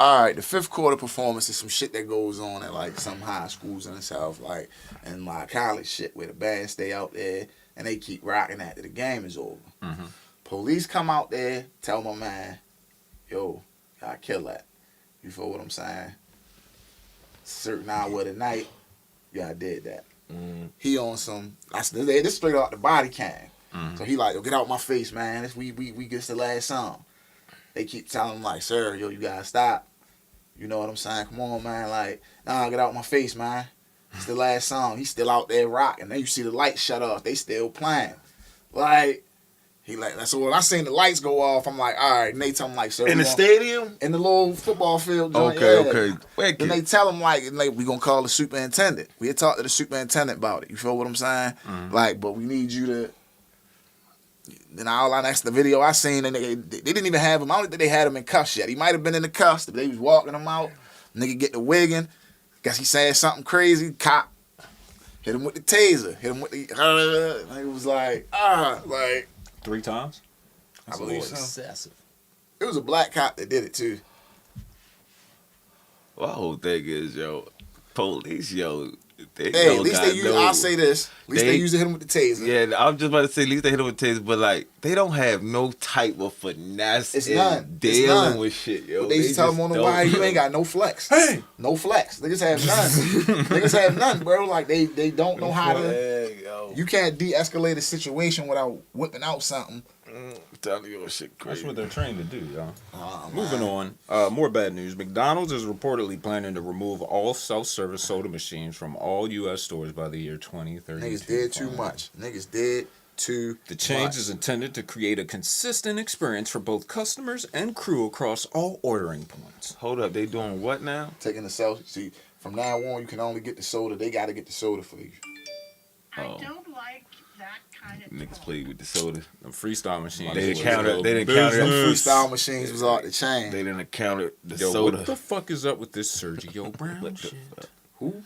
All right, the 5th quarter performance is some shit that goes on at like some high schools in the South, like and my college shit where the band stay out there and they keep rocking after the game is over. Police come out there, tell my man, yo, gotta kill that. You feel what I'm saying? Certain hour of the night, yeah, I did that. He on some, this straight out the body cam. So he like, yo, get out my face, man. We get the last song. They keep telling him like, sir, yo, you gotta stop. You know what I'm saying? Come on, man. Like, nah, get out my face, man. It's the last song. He's still out there rocking. Then you see the lights shut off. They still playing. Like, he like, so when I seen the lights go off, I'm like, all right. And they tell him like, sir, In the stadium? in the little football field. Okay. Wait, Then they tell him like we gonna call the superintendent. We had talked to the superintendent about it. You feel what I'm saying? Like, but we need you to. Then all I next the video I seen, and they didn't even have him. I don't think they had him in cuffs yet. He might have been in the cuffs. But they was walking him out. Nigga get the wigging. Guess he saying something crazy. Cop hit him with the taser. Hit him with the. It was like 3 times. I believe so. Excessive. It was a black cop that did it too. My whole thing is, yo, police, yo. They Hey, don't at least got they use. no- I'll say this. At least they used to hit him with the taser. Yeah, I'm just about to say, at least they hit him with taser, but like, they don't have no type of finesse It's in none. It's dealing none. with shit, yo. But they used to tell him on the wire, you ain't got no flex. Hey! No flex. Niggas have none. Niggas have none, bro. Like, they don't know how to. Yo. You can't de-escalate a situation without whipping out something. I'm telling you, shit crazy. That's what they're trained to do, y'all. Oh, Moving on. More bad news. McDonald's is reportedly planning to remove all self-service soda machines from all U.S. stores by the year 2030. Niggas did too much. Niggas did too The change much. is intended to create a consistent experience for both customers and crew across all ordering points. Hold up, they doing what now? Taking the self. See, from now on, you can only get the soda. They got to get the soda for you. I don't like that kind of Niggas talk. played with the soda. The freestyle machines. They was didn't count it. the They didn't count it. Them business. freestyle machines was out the chain. They didn't count the Yo, soda. what the fuck is up with this Sergio Brown What the shit? fuck? Who?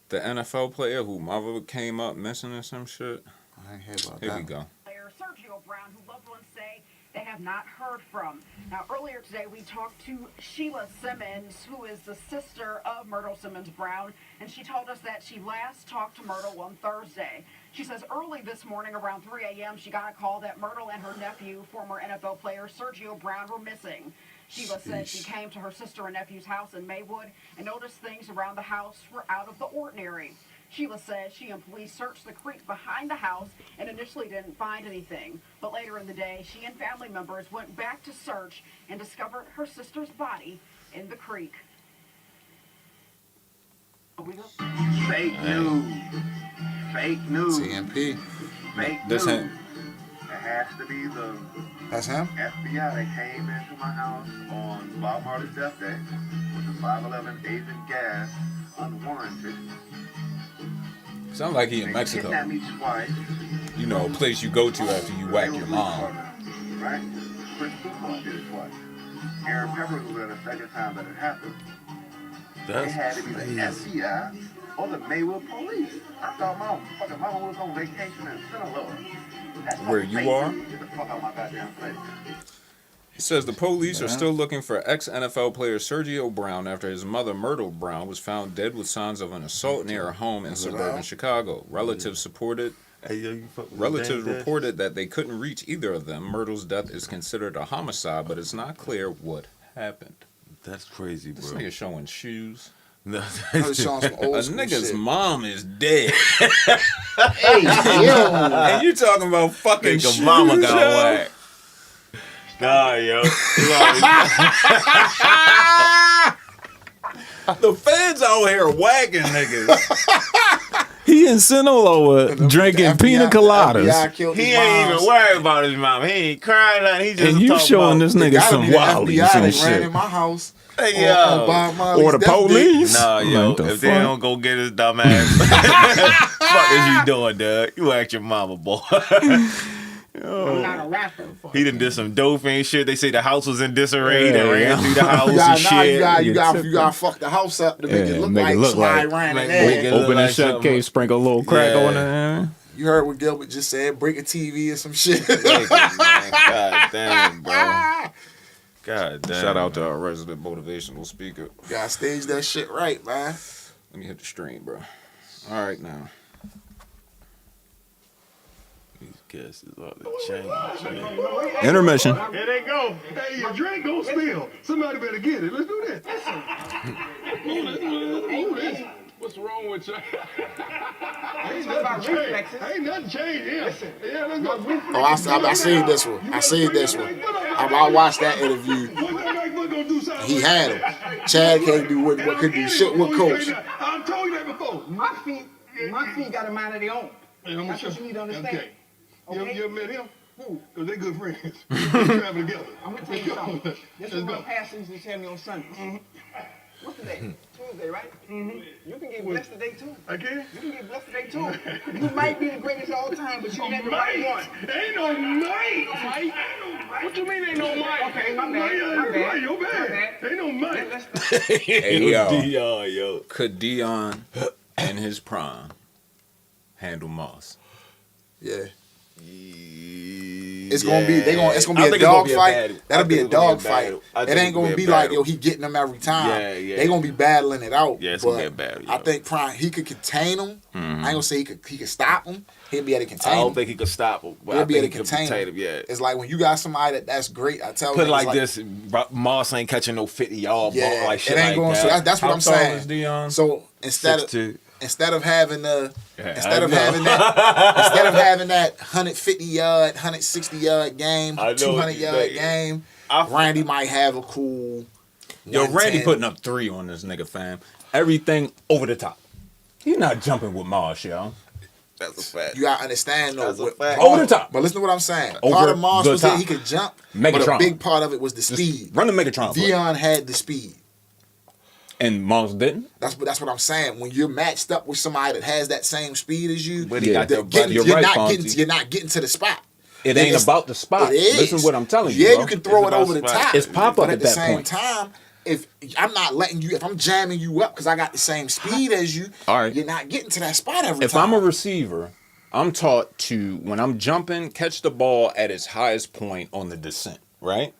The NFL player who mother came up missing or some shit. I ain't hear about Here that. we go. Player Sergio Brown, who loved ones say they have not heard from. Now, earlier today, we talked to Sheila Simmons, who is the sister of Myrtle Simmons Brown, and she told us that she last talked to Myrtle on Thursday. She says early this morning, around 3 a.m., she got a call that Myrtle and her nephew, former NFL player Sergio Brown, were missing. Sheila said she came to her sister and nephew's house in Maywood and noticed things around the house were out of the ordinary. Sheila says she and police searched the creek behind the house and initially didn't find anything. But later in the day, she and family members went back to search and discovered her sister's body in the creek. Fake news. Fake news. TMP. Fake This news. him. It has to be the That's him? FBI that came into my house on Bob Marley's death day with the 511 agent gas unwarranted. Sound like he in They Mexico. kidnapped me twice. You know, a place you go to after you whack your mom. Right? Chris Football did it twice. Aaron Pepper was there the second time that it happened. It had to be the FBI or the Maywood police. I thought my fucking mama was on vacation in Sinaloa. That's Where not you fake are? news. Get the fuck out my goddamn face. He says the police are still looking for ex-NFL player Sergio Brown after his mother, Myrtle Brown, was found dead with signs of an assault near her home in suburban Chicago. Relatives reported that they couldn't reach either of them. Myrtle's death is considered a homicide, but it's not clear what happened. That's crazy, bro. This nigga showing shoes. No, I was showing some old A school nigga's shit. mom is dead. Hey, yo. And you talking about fucking Nigga shoes, mama got yo? whacked. Nah, yo. The feds out here whacking niggas. He in Sinaloa drinking The pina FBI coladas. killed He his ain't moms. even worried about his mom. He ain't crying nothing. He just And you talking showing about, this It nigga gotta some be the wallies FBI and that ran in shit. my house. Hey, on yo. Bob Marley's Or the death day. police. Nah, yo. Like the If they fuck? don't go get his dumb ass. Fuck is you doing, Doug? You act your mama, boy. I'm not a rapper. He done did some dope shit. They say the house was in disarray. Yeah, They ran yeah. through the house You and gotta, shit. you gotta fuck the house up to make it look make like it look somebody like- ran in like there. make it look Open like and shut something. case, sprinkle a little crack Yeah. on it. You heard what Gilbert just said, break a TV or some shit. Thank you, man. God damn, bro. God damn. Shout out to our resident motivational speaker. Gotta stage that shit right, man. Let me hit the stream, bro. All right, now. These guesses are the change. Intermission. Here they go. Hey, your drink gon' spill. Somebody better get it. Let's do this. What's wrong with you? Ain't nothing changed here. Yeah, let's go. Oh, I seen this one. I seen this one. I watched that interview. What's that white boy gonna do something? He had him. Chad can't do what could do shit with Coach. I told you that before. My feet got a mind of their own. That's what you need to understand. Okay. You ever met him? Who? Because they good friends. They travel together. I'm going to tell you something. This is what Pastor used to tell me on Sunday. What's today? Tuesday, right? You can get blessed today, too. I can? You can get blessed today, too. You might be the greatest of all time, but you never right one. Ain't no mic. What you mean ain't no mic? Okay, my bad. You're bad. Ain't no mic. Hey, yo. Dion, yo. Could Dion, in his prime, handle Moss? Yeah. It's gonna be it's gonna be a dog fight. That'll be a dog fight. It ain't gonna be like yo he getting them every time. They gonna be battling it out. Yeah, it's gonna be a battle. I think Prime he could contain him. I ain't gonna say he could stop him. He'll be able to contain I him. don't think he could stop him. But He'll I be think able to he could contain him. Yeah. It's like when you got somebody that's great. I tell you. Put it like this: Moss ain't catching no 50-yard ball like shit it ain't like going. that. So that's what I'm How tall saying. is Dion? So instead of having that 150-yard, 160-yard game, 200-yard game, Randy might have a cool. Yo, Randy 110. putting up 3 on this nigga, fam. Everything over the top. He not jumping with Moss, yo. That's a fact. You gotta understand though. That's a fact. Over the top. But listen to what I'm saying. Over Part of Moss the was that top. he could jump, Megatron. but a big part of it was the speed. Run the Megatron. Dion had the speed. And Moss didn't? That's what I'm saying. When you're matched up with somebody that has that same speed as you, But he got your body. You're right, Fonzie. you're not getting to the spot. It ain't about the spot. It is. Listen to what I'm telling you. Yeah, bro. you can throw It's it over the about spot. top. It's pop but up at at the that same point. time, if I'm not letting you, if I'm jamming you up because I got the same speed as you, All right. you're not getting to that spot every If time. I'm a receiver, I'm taught to, when I'm jumping, catch the ball at its highest point on the descent, right?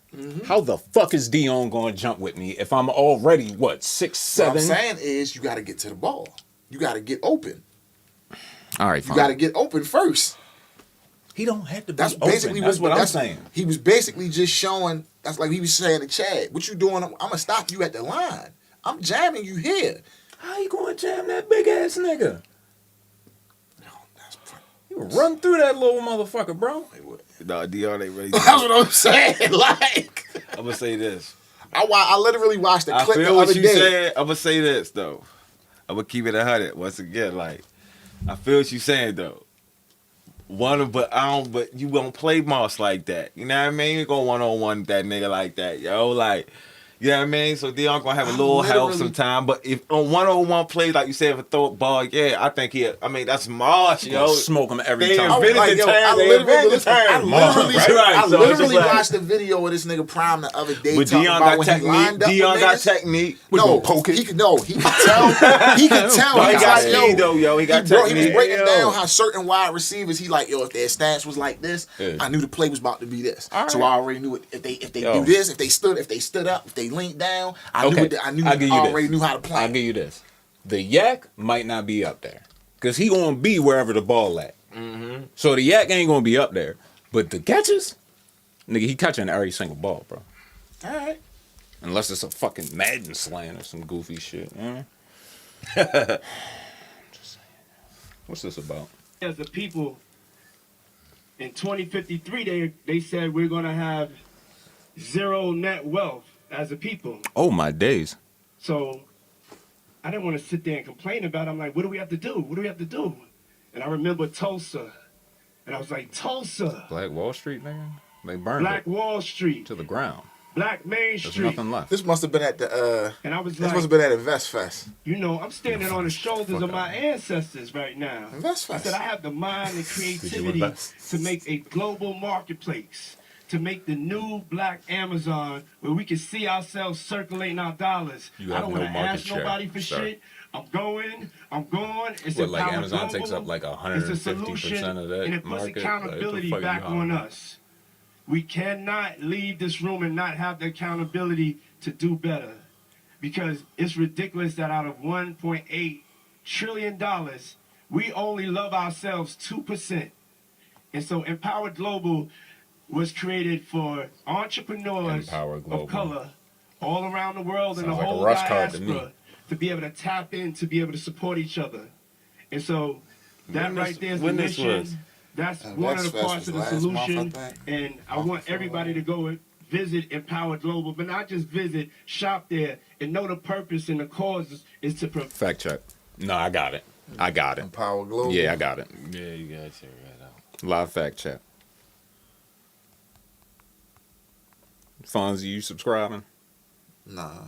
How the fuck is Dion going to jump with me if I'm already, 6'7"? What I'm saying is you got to get to the ball. You got to get open. All right, You got to get open first. He don't have to be That's open. basically That's what I'm saying. He was basically just showing. That's like he was saying to Chad, "What you doing? I'm gonna stop you at the line. I'm jamming you here." How you going to jam that big ass nigga? No, that's funny. You run through that little motherfucker, bro. No, Dion ain't ready. That's what I'm saying. Like, I'm gonna say this. I literally watched the I clip feel the what other you day. saying. I'm gonna say this though. I'm gonna keep it 100 once again. Like, I feel what you saying though. But you won't play Moss like that. You know what I mean? You go 1-on-1 that nigga like that, yo. Like, you know what I mean? So Dion gonna have a little help sometime. But if on 1-on-1 plays, like you said, if a throw a ball, yeah, I think that's Moss, yo. Smoke him every They time. invented the term. I They invented the term. I So it's literally just like- watched the video of this nigga Prime the other day. But talking Dion about got when he lined technique. up Dion with got niggas. technique. No, he could tell. He could tell. He He got was like, speed though, yo. He got He was technique. breaking Yo. down how certain wide receivers, he like, yo, if their stance was like this, I knew the play was about to be this. So I already knew it. If they do this, if they stood up, if they leaned down, I already knew how to play. I'll give you this. The yak might not be up there. Because he going to be wherever the ball at. So the yak ain't going to be up there. But the catches, nigga, he catching every single ball, bro. All right. Unless it's a fucking Madden slant or some goofy shit. You know? Just saying. What's this about? As a people, in 2053, they said we're going to have zero net wealth as a people. Oh, my days. So I didn't want to sit there and complain about it. I'm like, what do we have to do? What do we have to do? And I remember Tulsa. And I was like, Tulsa. Black Wall Street, nigga? They burned Black it Wall Street. to the ground. Black Main There's Street. nothing left. This must have been at the. And I was This must like, have been at Invest Fest. you know, I'm standing on the shoulders of my ancestors right now. Invest I Fest. said, I have the mind and creativity invest? to make a global marketplace, to make the new black Amazon where we can see ourselves circulating our dollars. You I have don't no want to market ask share, nobody for sir. shit. I'm going. It's What, like empower Amazon global. takes up like It's a 150% solution, of that and it puts market? Like, what the accountability fuck are you back hollering on about? us. We cannot leave this room and not have the accountability to do better. Because it's ridiculous that out of $1.8 trillion, we only love ourselves 2%. And so Empower Global was created for entrepreneurs Empower Global. of color all around the world and the Sounds like a whole rush card to me. diaspora to be able to tap in, to be able to support each other. And so that right there is the when this mission. was? That's one of the Fest parts was of the last month, I solution. think. And I want everybody to go visit Empower Global, but not just visit, shop there, and know the purpose and the cause is to Fact check. No, I got it. I got it. Empower Global. Yeah, I got it. Yeah, you gotta check that out. Live fact check. Fonzie, you subscribing? Nah.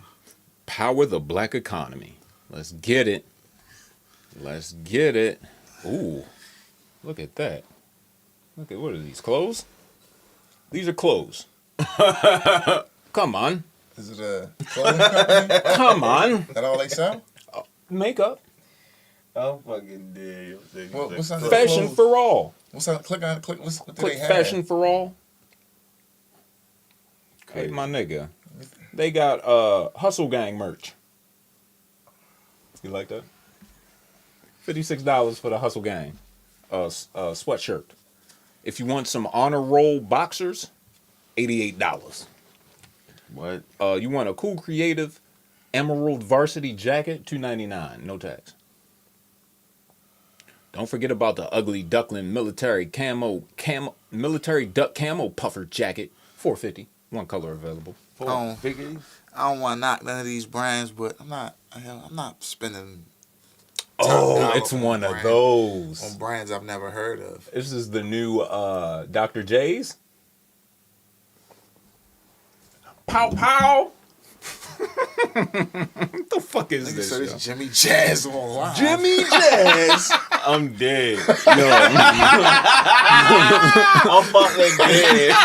Power the black economy. Let's get it. Let's get it. Ooh, look at that. Look at, what are these, clothes? These are clothes. Come on. Is it a clothing company? Come on. That all they sell? Makeup. I'm fucking dead. What's under the Fashion clothes? for all. What's on? Click on. Click. What do Click they have? fashion for all. Hey, my nigga. They got Hustle Gang merch. You like that? $56 for the Hustle Gang sweatshirt. If you want some honor roll boxers, $88. What? You want a cool creative emerald varsity jacket, $2.99, no tax. Don't forget about the ugly duckling military duck camo puffer jacket, $4.50. One color available. I don't want to knock none of these brands, but I'm not spending. Oh, it's on one of brands- those. on brands I've never heard of. This is the new Dr. J's. Pow pow. What the fuck is Nigga this? said Yo? it's Jimmy Jazz online. Jimmy Jazz. I'm dead. Yo, I'm fucking dead.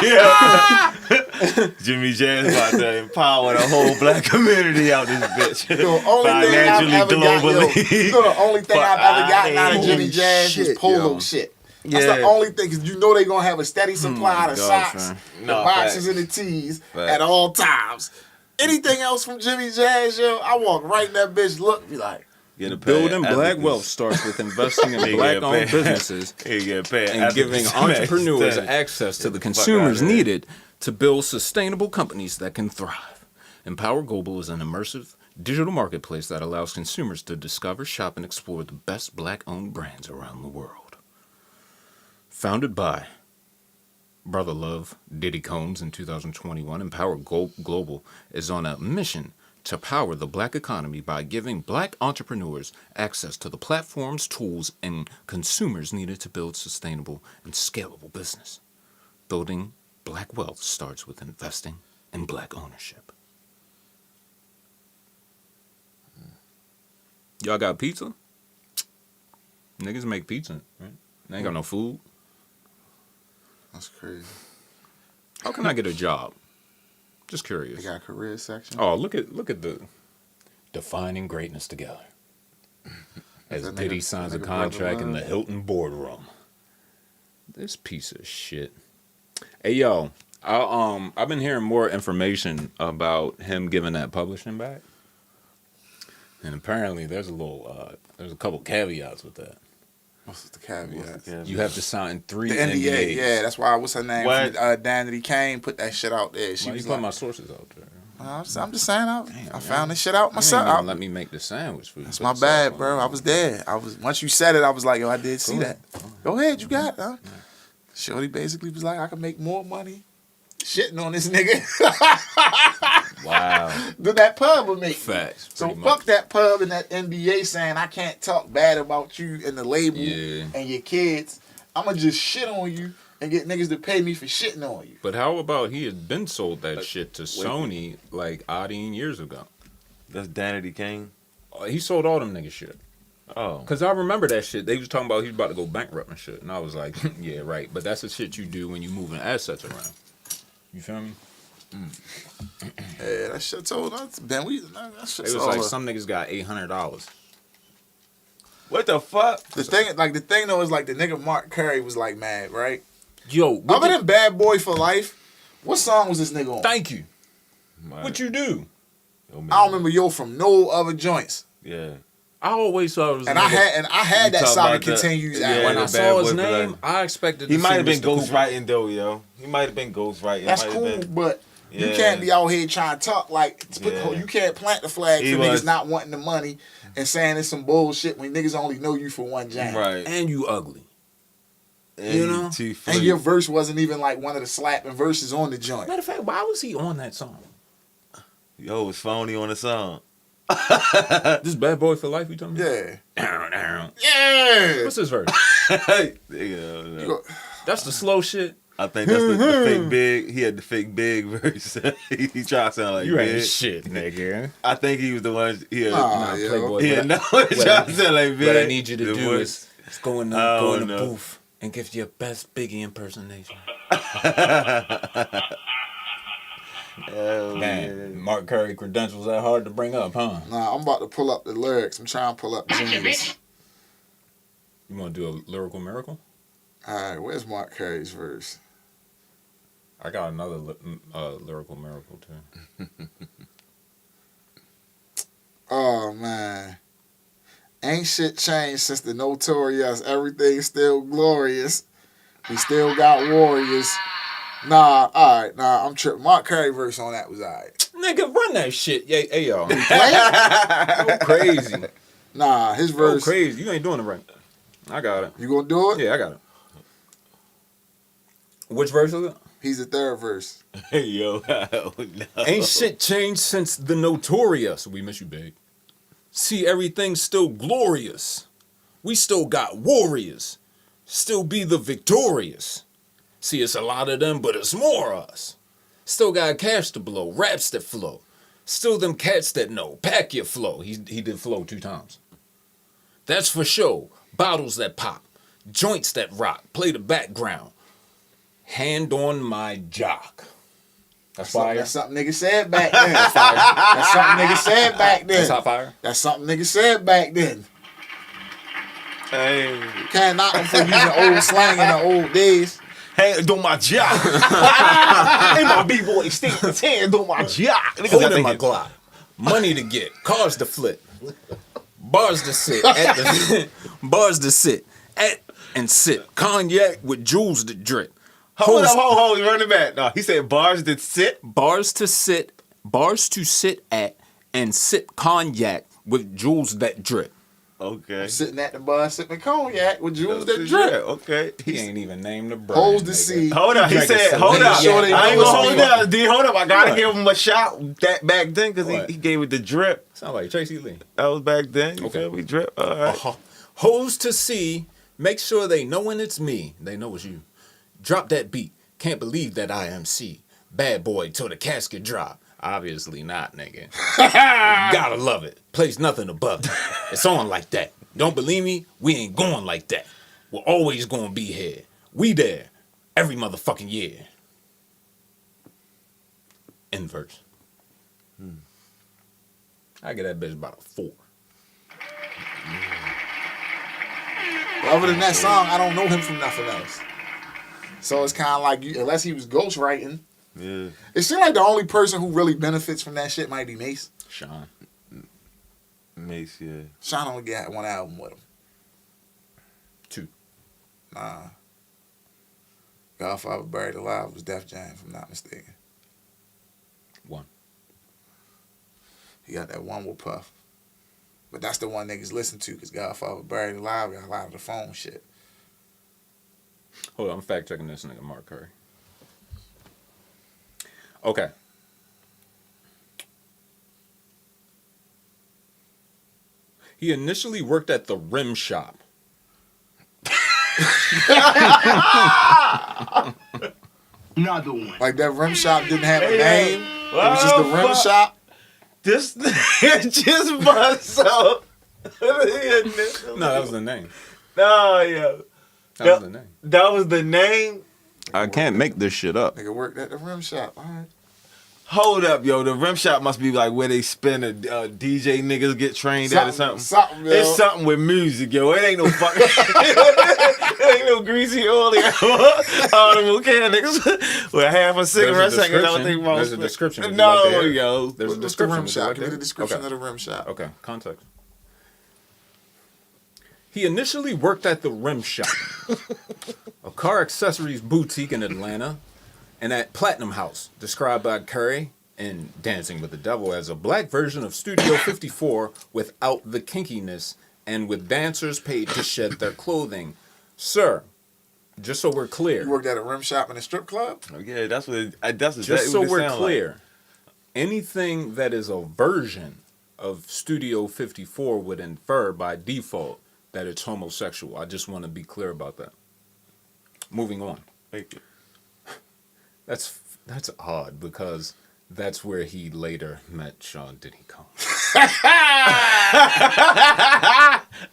Jimmy Jazz about to empower the whole black community out this bitch. The only thing I've ever globally. you know the only thing I've ever gotten out of Holy Jimmy Jazz is shit, polo yo. shit. That's Yeah. the only thing, because you know they going to have a steady supply of gosh, socks, man. the No, boxes, facts. and the tees Facts. at all times. Anything else from Jimmy Jazz, yo, I walk right in that bitch, look, be like, Get a pair building of black advocates. wealth starts with investing in They black-owned get paid. businesses He get paid and giving advocates. entrepreneurs Fuck access to the outta consumers here. needed to build sustainable companies that can thrive. Empower Global is an immersive digital marketplace that allows consumers to discover, shop, and explore the best black-owned brands around the world. Founded by Brother Love Diddy Combs in 2021, Empower Global is on a mission to power the black economy by giving black entrepreneurs access to the platforms, tools, and consumers needed to build sustainable and scalable business. Building black wealth starts with investing in black ownership. Y'all got pizza? Niggas make pizza, right? They ain't got no food. that's crazy. How can I get a job? Just They curious. got a career section. Oh, look at the defining greatness together. As That Diddy nigga- signs that a nigga contract brother in the Love. Hilton boardroom. This piece of shit. Hey yo, I've been hearing more information about him giving that publishing back, and apparently there's a couple caveats with that. What's the caveat? You have to sign 3 The NDAs. NDA, yeah, that's why, what's her name? What? Danity Kane put that shit out there. She Why you was put like, my sources out there? I'm just saying, I Damn, found this shit out You myself. ain't even let me make the sandwich for you. That's Put my the bad, sauce bro. on I it. was there. Once you said it, I was like, yo, I did see ahead. that. Go ahead, you got it, huh? Shorty basically was like, I can make more money shitting on this nigga Wow. than that pub would make. Facts. So pretty fuck much. that pub and that NBA saying I can't talk bad about you and the label Yeah. and your kids. I'ma just shit on you and get niggas to pay me for shitting on you. But how about he had been sold that shit to Sony like 18 years ago? That's Danity Kane. He sold all them niggas shit. Oh. Cause I remember that shit. They was talking about he was about to go bankrupt and shit, and I was like, yeah, right. But that's the shit you do when you moving assets around. You feel me? Yeah, that shit told us, Ben. That shit It was like some niggas got $800. What the fuck? the thing though is like the nigga Mark Curry was like mad, right? Yo, Other than Bad Boy for Life, what song was this nigga on? thank you. What you do? I don't remember Yo from no other joints. Yeah. I always thought it was. And a I nigga- had You that talk Saga about the- Continues yeah, album. when the I Bad saw his Boy for name, Life. I expected. He to might see have been Mr. Cooper. ghostwriting though, yo. He might have been ghostwriting. That's Might have cool, been. but you Yeah. can't be out here trying to talk like Yeah. you can't plant the flag He for was- niggas not wanting the money and saying it's some bullshit when niggas only know you for one jam. Right. And you ugly. You know? And your verse wasn't even like one of the slapping verses on the joint. Matter of fact, why was he on that song? Yo, it's phony on the song. This Bad Boy for Life, you talking about? Yeah. Yeah. What's his verse? That's the slow shit. I think that's the fake big. He had the fake big verse. He tried to sound like You big. ain't shit, nigga. I think he was the one. He had, Playboy. he had no one trying to sound like big. What I need you to do is go in the know. booth and give your best Biggie impersonation. Man, Mark Curry credentials that hard to bring up, huh? Nah, I'm about to pull up the lyrics. I'm trying to pull up Genius. You want to do a lyrical miracle? All right, where's Mark Curry's verse? I got another lyrical miracle too. Oh man, ain't shit changed since the Notorious. Everything's still glorious. We still got warriors. Nah, all right, I'm tripping. Mark Curry verse on that was all right. Nigga, run that shit. Yeah, hey, y'all. Go crazy. Nah, his verse. Go crazy. You ain't doing it right. I got it. You gonna do it? Yeah, I got it. Which verse is it? He's the third verse. Hey, yo. No. Ain't shit changed since the Notorious. We miss you, babe. See, everything's still glorious. We still got warriors. Still be the victorious. See, it's a lot of them, but it's more us. Still got cash to blow, raps that flow. Still them cats that know. Pack your flow. He did flow 2 times. That's for sure. Bottles that pop. Joints that rock. Play the background. Hand on my jock. That's fire. That's something nigga said back then. That's fire. That's something nigga said back then. That's hot fire. That's something nigga said back then. Hey. Can't knock him for using old slang in the old days. Hey, do my job. Hey, my B-boy, stick his hand, do my job. Holding my Glock. Money to get. Cars to flip. Bars to sit. At the, bars to sit. At and sit. Cognac with jewels to drip. Hold up, run it back. No, he said bars that sit. Bars to sit at and sip cognac with jewels that drip. Okay. Sitting at the bar sipping cognac with jewels that drip. Okay. He ain't even named the brand. Holes to see. Hold up. He said, hold up. I ain't gonna hold down. D, hold up. I gotta give him a shot that back then because he gave it the drip. Sound like Tracy Lee. That was back then. You Okay. feel me? Drip. All right. Hoes to see. Make sure they know when it's me. They know it's you. Drop that beat. Can't believe that I am C. Bad boy till the casket drop. Obviously not, nigga. Gotta love it. Plays nothing above it. It's on like that. Don't believe me? We ain't going like that. We're always gonna be here. We there. Every motherfucking year. Inverse. I get that bitch about a 4. Other than that song, I don't know him from nothing else. So it's kind of like, unless he was ghostwriting. Yeah. It seems like the only person who really benefits from that shit might be Mace. Sean. Mace, yeah. Sean only got 1 album with him. 2. Nah. Godfather Buried Alive was Def Jam, if I'm not mistaken. 1. He got that one with Puff. But that's the one niggas listen to because Godfather Buried Alive got a lot of the phone shit. Hold on, I'm fact checking this nigga Mark Curry. Okay. He initially worked at the rim shop. Another one. Like that rim shop didn't have a name. It was just the rim shop. This just bust up. No, that was the name. No, yeah. That was the name. That was the name? I can't make this shit up. Nigga worked at the rim shop. All right. Hold up, yo. The rim shop must be like where they spin a DJ niggas get trained at or something. Something, yo. It's something with music, yo. It ain't no fucking... it ain't no greasy oil. All the mechanics with half a cigarette second. There's a description. Would you No, like to hear it? yo. There's a What's the description. rim Would you shop? like to Give me hear the it? description Okay. of the rim shop. Okay, context. He initially worked at the Rim Shop, a car accessories boutique in Atlanta, and at Platinum House, described by Curry in Dancing with the Devil as a black version of Studio 54 without the kinkiness and with dancers paid to shed their clothing. Sir, just so we're clear. You worked at a rim shop and a strip club? Yeah, that's exactly Just so what it we're sound clear, like. anything that is a version of Studio 54 would infer by default that it's homosexual. I just want to be clear about that. Moving on. Thank you. That's odd because that's where he later met Sean Diddy Kane.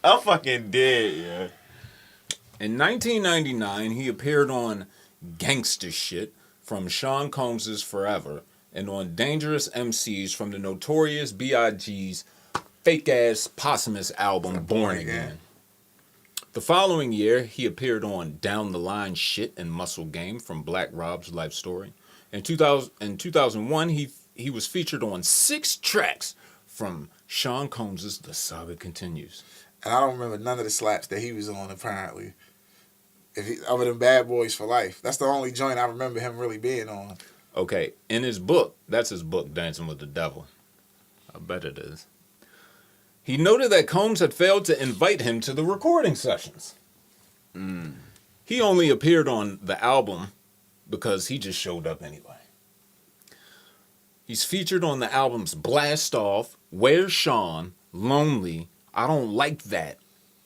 I'm fucking dead, yeah. In 1999, he appeared on Gangsta Shit from Sean Combs' Forever and on Dangerous MCs from the Notorious B.I.G.'s fake-ass posthumous album Born Again. The following year, he appeared on Down the Line Shit and Muscle Game from Black Rob's Life Story. In 2001, he was featured on 6 tracks from Sean Combs' The Saga Continues. And I don't remember none of the slaps that he was on, apparently. Other than Bad Boys for Life. That's the only joint I remember him really being on. Okay, in his book, that's his book, Dancing with the Devil. I bet it is. He noted that Combs had failed to invite him to the recording sessions. He only appeared on the album because he just showed up anyway. He's featured on the albums Blast Off, Where's Sean, Lonely, I Don't Like That,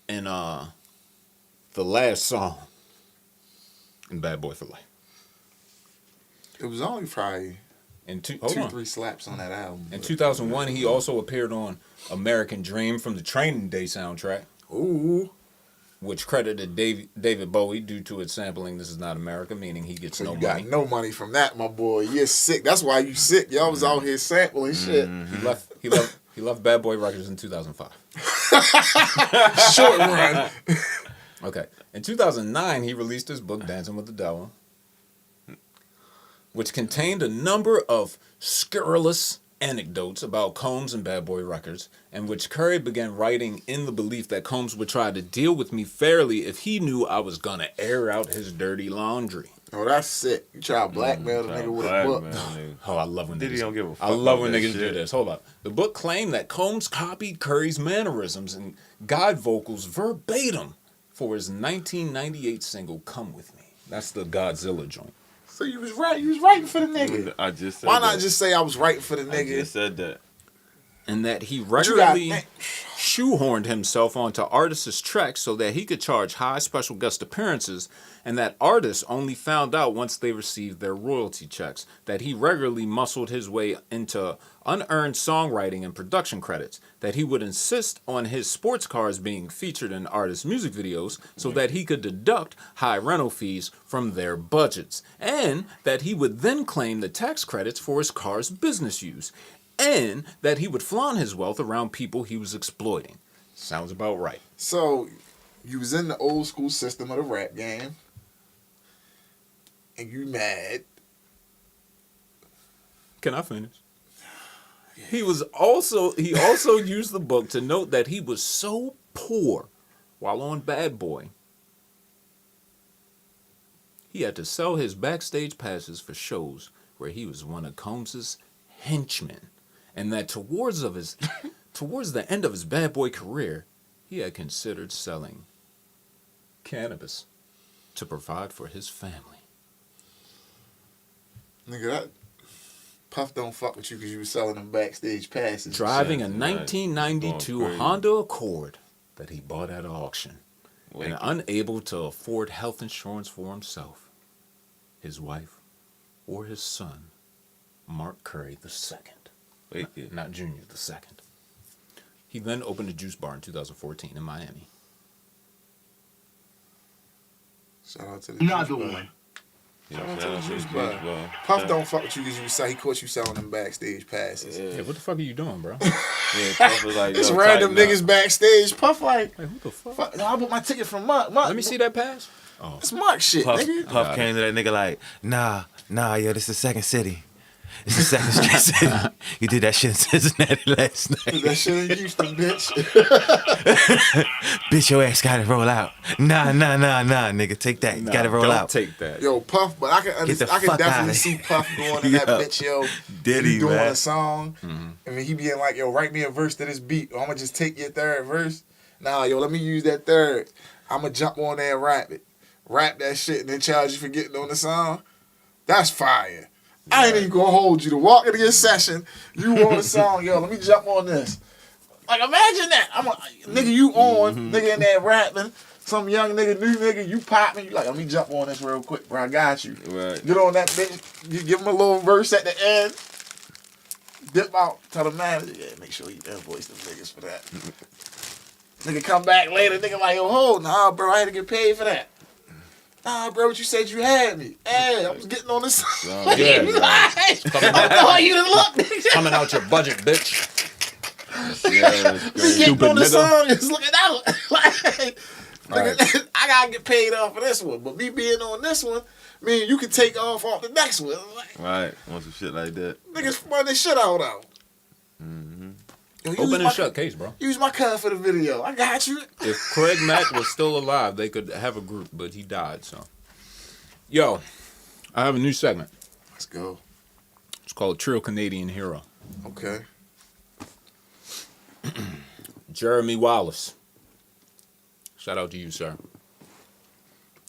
and the last song in Bad Boy for Life. It was only probably two, 3 slaps on that album. In 2001, he also appeared on American Dream from the Training Day soundtrack. Ooh. Which credited David Bowie due to its sampling This Is Not America, meaning he gets no money. You got no money from that, my boy. You're sick. That's why you sick. Y'all was out here sampling shit. He left Bad Boy Records in 2005. Short run. Okay. In 2009, he released his book, Dancing with the Devil, which contained a number of scurrilous anecdotes about Combs and Bad Boy Records, and which Curry began writing in the belief that Combs would try to deal with me fairly if he knew I was going to air out his dirty laundry. Oh, that's sick. You try to blackmail the nigga with a book. Oh, I love when Diddy niggas don't give a fuck. I love when about niggas that do shit. this. Hold up. The book claimed that Combs copied Curry's mannerisms and God vocals verbatim for his 1998 single Come With Me. That's the Godzilla joint. So you was right. You was writing for the nigga. I just said Why that. not just say I was writing for the I nigga? just said that. And that he you regularly got- shoehorned himself onto artists' tracks so that he could charge high special guest appearances, and that artists only found out once they received their royalty checks, that he regularly muscled his way into unearned songwriting and production credits, that he would insist on his sports cars being featured in artists' music videos so that he could deduct high rental fees from their budgets, and that he would then claim the tax credits for his car's business use, and that he would flaunt his wealth around people he was exploiting. Sounds about right. So you was in the old school system of the rap game, and you mad. Can I finish? He also used the book to note that he was so poor while on Bad Boy, he had to sell his backstage passes for shows where he was one of Combs' henchmen, and that towards the end of his Bad Boy career, he had considered selling cannabis to provide for his family. Nigga, that Puff don't fuck with you because you was selling them backstage passes. Driving a Shit, 1992 going crazy. Honda Accord that he bought at auction, and unable to afford health insurance for himself, his wife, or his son, Mark Curry II. Not Junior II. He then opened a juice bar in 2014 in Miami. Shout out to the Another juice bar. one. Shout out to the juice bar. Puff don't fuck with you because he caught you selling them backstage passes. Yeah, what the fuck are you doing, bro? Puff was like, It's yo, random tighten niggas up. backstage. Puff like, Hey, what the fuck? fuck, no, I bought my ticket from Mark. Let me see that pass. It's Mark shit, Puff, nigga. Puff came to that nigga like, nah, yo, this is the second city. It's the second street city. You did that shit in Cincinnati last night. That shit in Houston, bitch. Bitch, your ass gotta roll out. Nah, nigga, take that. You Nah, gotta roll don't out. take that. Yo, Puff, but I can Get the definitely fuck outta see here. Puff going in that Yo, bitch, yo. Diddy, he doing man. a song. I mean, he being like, yo, write me a verse to this beat. Or I'm gonna just take your third verse. Nah, yo, let me use that third. I'm gonna jump on there and rap it. rap that shit, and then charge you for getting on the song, that's fire. I ain't even gonna hold you to walk into your session. You on the song, yo, let me jump on this. Like, imagine that. Nigga, you on, nigga in there rapping. Some young nigga, new nigga, you popping. You like, let me jump on this real quick, bro. I got you. Right. Get on that bitch. You give him a little verse at the end. Dip out. Tell the manager, yeah, make sure you invoice them niggas for that. Nigga come back later. Nigga like, yo, hold, nah, bro, I had to get paid for that. Nah, bro, but you said you had me. Hey, I was getting on this. Yeah, Look, coming out your budget, bitch. Yeah, getting on the nigga. song is looking out. Nigga, I gotta get paid off for this one, but me being on this one, mean you can take off the next one. Like, right. Want some shit like that. niggas spun this shit out. Yo, Open and shut case, bro. Use my card for the video. I got you. If Craig Mack was still alive, they could have a group, but he died, so. Yo, I have a new segment. Let's go. It's called Trill Canadian Hero. Okay. Jeremy Wallace. Shout out to you, sir.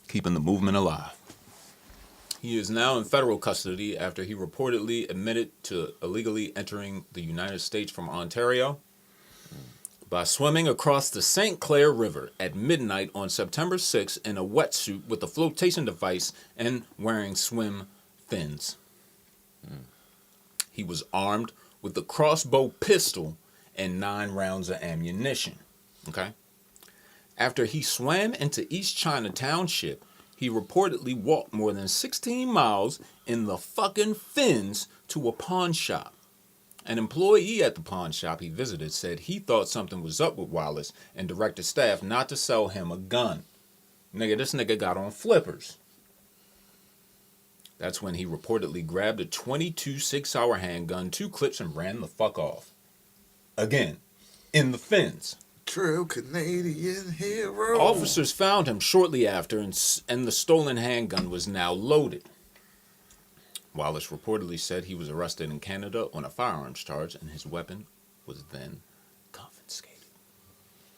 Keeping the movement alive. He is now in federal custody after he reportedly admitted to illegally entering the United States from Ontario by swimming across the St. Clair River at midnight on September 6 in a wetsuit with a flotation device and wearing swim fins. He was armed with a crossbow pistol and 9 rounds of ammunition. Okay? After he swam into East China Township, he reportedly walked more than 16 miles in the fucking fins to a pawn shop. An employee at the pawn shop he visited said he thought something was up with Wallace and directed staff not to sell him a gun. Nigga, this nigga got on flippers. That's when he reportedly grabbed a .22 6-hour handgun, 2 clips, and ran the fuck off. Again, in the fins. True Canadian hero. Officers found him shortly after, and the stolen handgun was now loaded. Wallace reportedly said he was arrested in Canada on a firearms charge, and his weapon was then confiscated.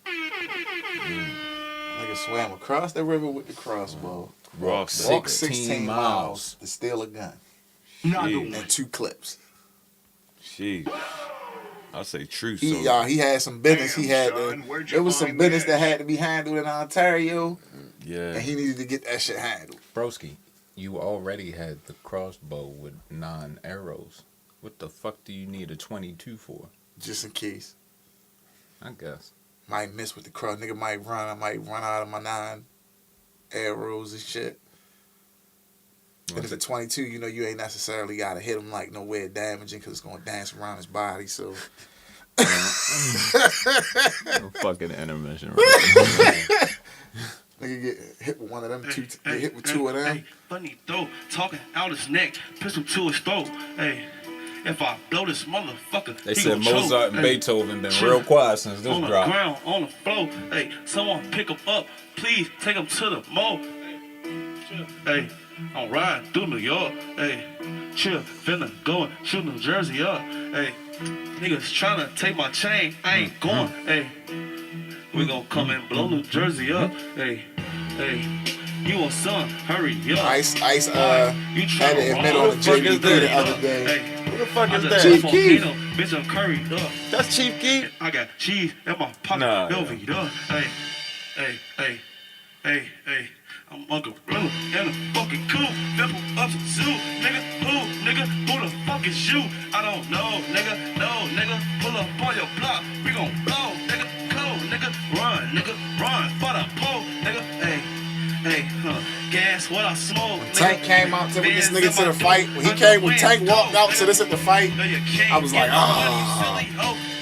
Nigga swam across the river with the crossbow. Walk Walk 16 miles to steal a gun. And 2 clips. Jeez. I'll say true. He had some business. There was some business that had to be handled in Ontario. Yeah. And he needed to get that shit handled. Broski, you already had the crossbow with 9 arrows. What the fuck do you need a .22 for? Just in case. I guess. Might miss with the cross. Nigga might run. I might run out of my 9 arrows and shit. And if it's a 22, you know you ain't necessarily got to hit him like nowhere damaging because it's going to dance around his body, so. Fucking intermission. Right? Nigga get hit with one of them, get hit with 2 of them. Hey, funny though, talking out his neck, pistol to his throat. Hey, if I blow this motherfucker, They he said gon' Mozart choke. and Beethoven been real quiet since this on drop. the ground, on the floor. Hey, someone pick him up. Please take him to the mall. Hey, I'm riding through New York. Hey, chill, finna go and shoot New Jersey up. Hey, niggas tryna take my chain. I ain't going. Hey, we gon' come and blow New Jersey up. Hey, you want son? Hurry up. Ice had to admit on the JP the other day. Who the fuck is that? Chief Keef. Bitch, I'm curried up. That's Chief Keef. I got cheese in my pocket. Nah, Velvet up. Hey. I'm Uncle Blue in a fucking coop. Pimple up to zoo. Nigga, who the fuck is you? I don't know, nigga. No, nigga. Pull up on your block. We gon' blow, nigga. Cold, nigga. Run. For the pole, nigga. Gas, what I smoke. Tank came out to this nigga to the fight. When Tank walked out to this at the fight, I was like,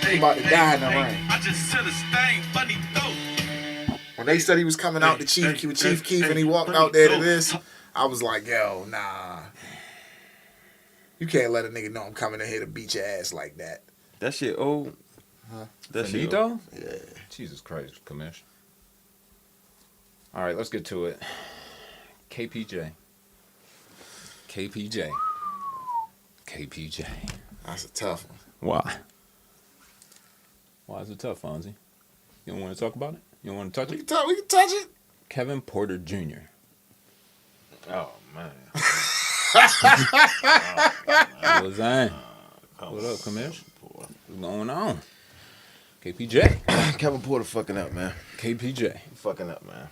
he about to die in the ring. I just said this thing funny though. When they said he was coming out to Chief Keef and he walked out there to this, I was like, yo, nah. You can't let a nigga know I'm coming in here to beat your ass like that. That shit old. Huh? That shit old. Yeah. Jesus Christ, commish. All right, let's get to it. KPJ. That's a tough one. Why? Why is it tough, Fonzie? You don't want to talk about it? You don't want to touch We it? can touch it. Kevin Porter Jr. Oh man. What's that? What up, Commish? What's going on? KPJ. Kevin Porter fucking up, man. KPJ. You fucking up, man.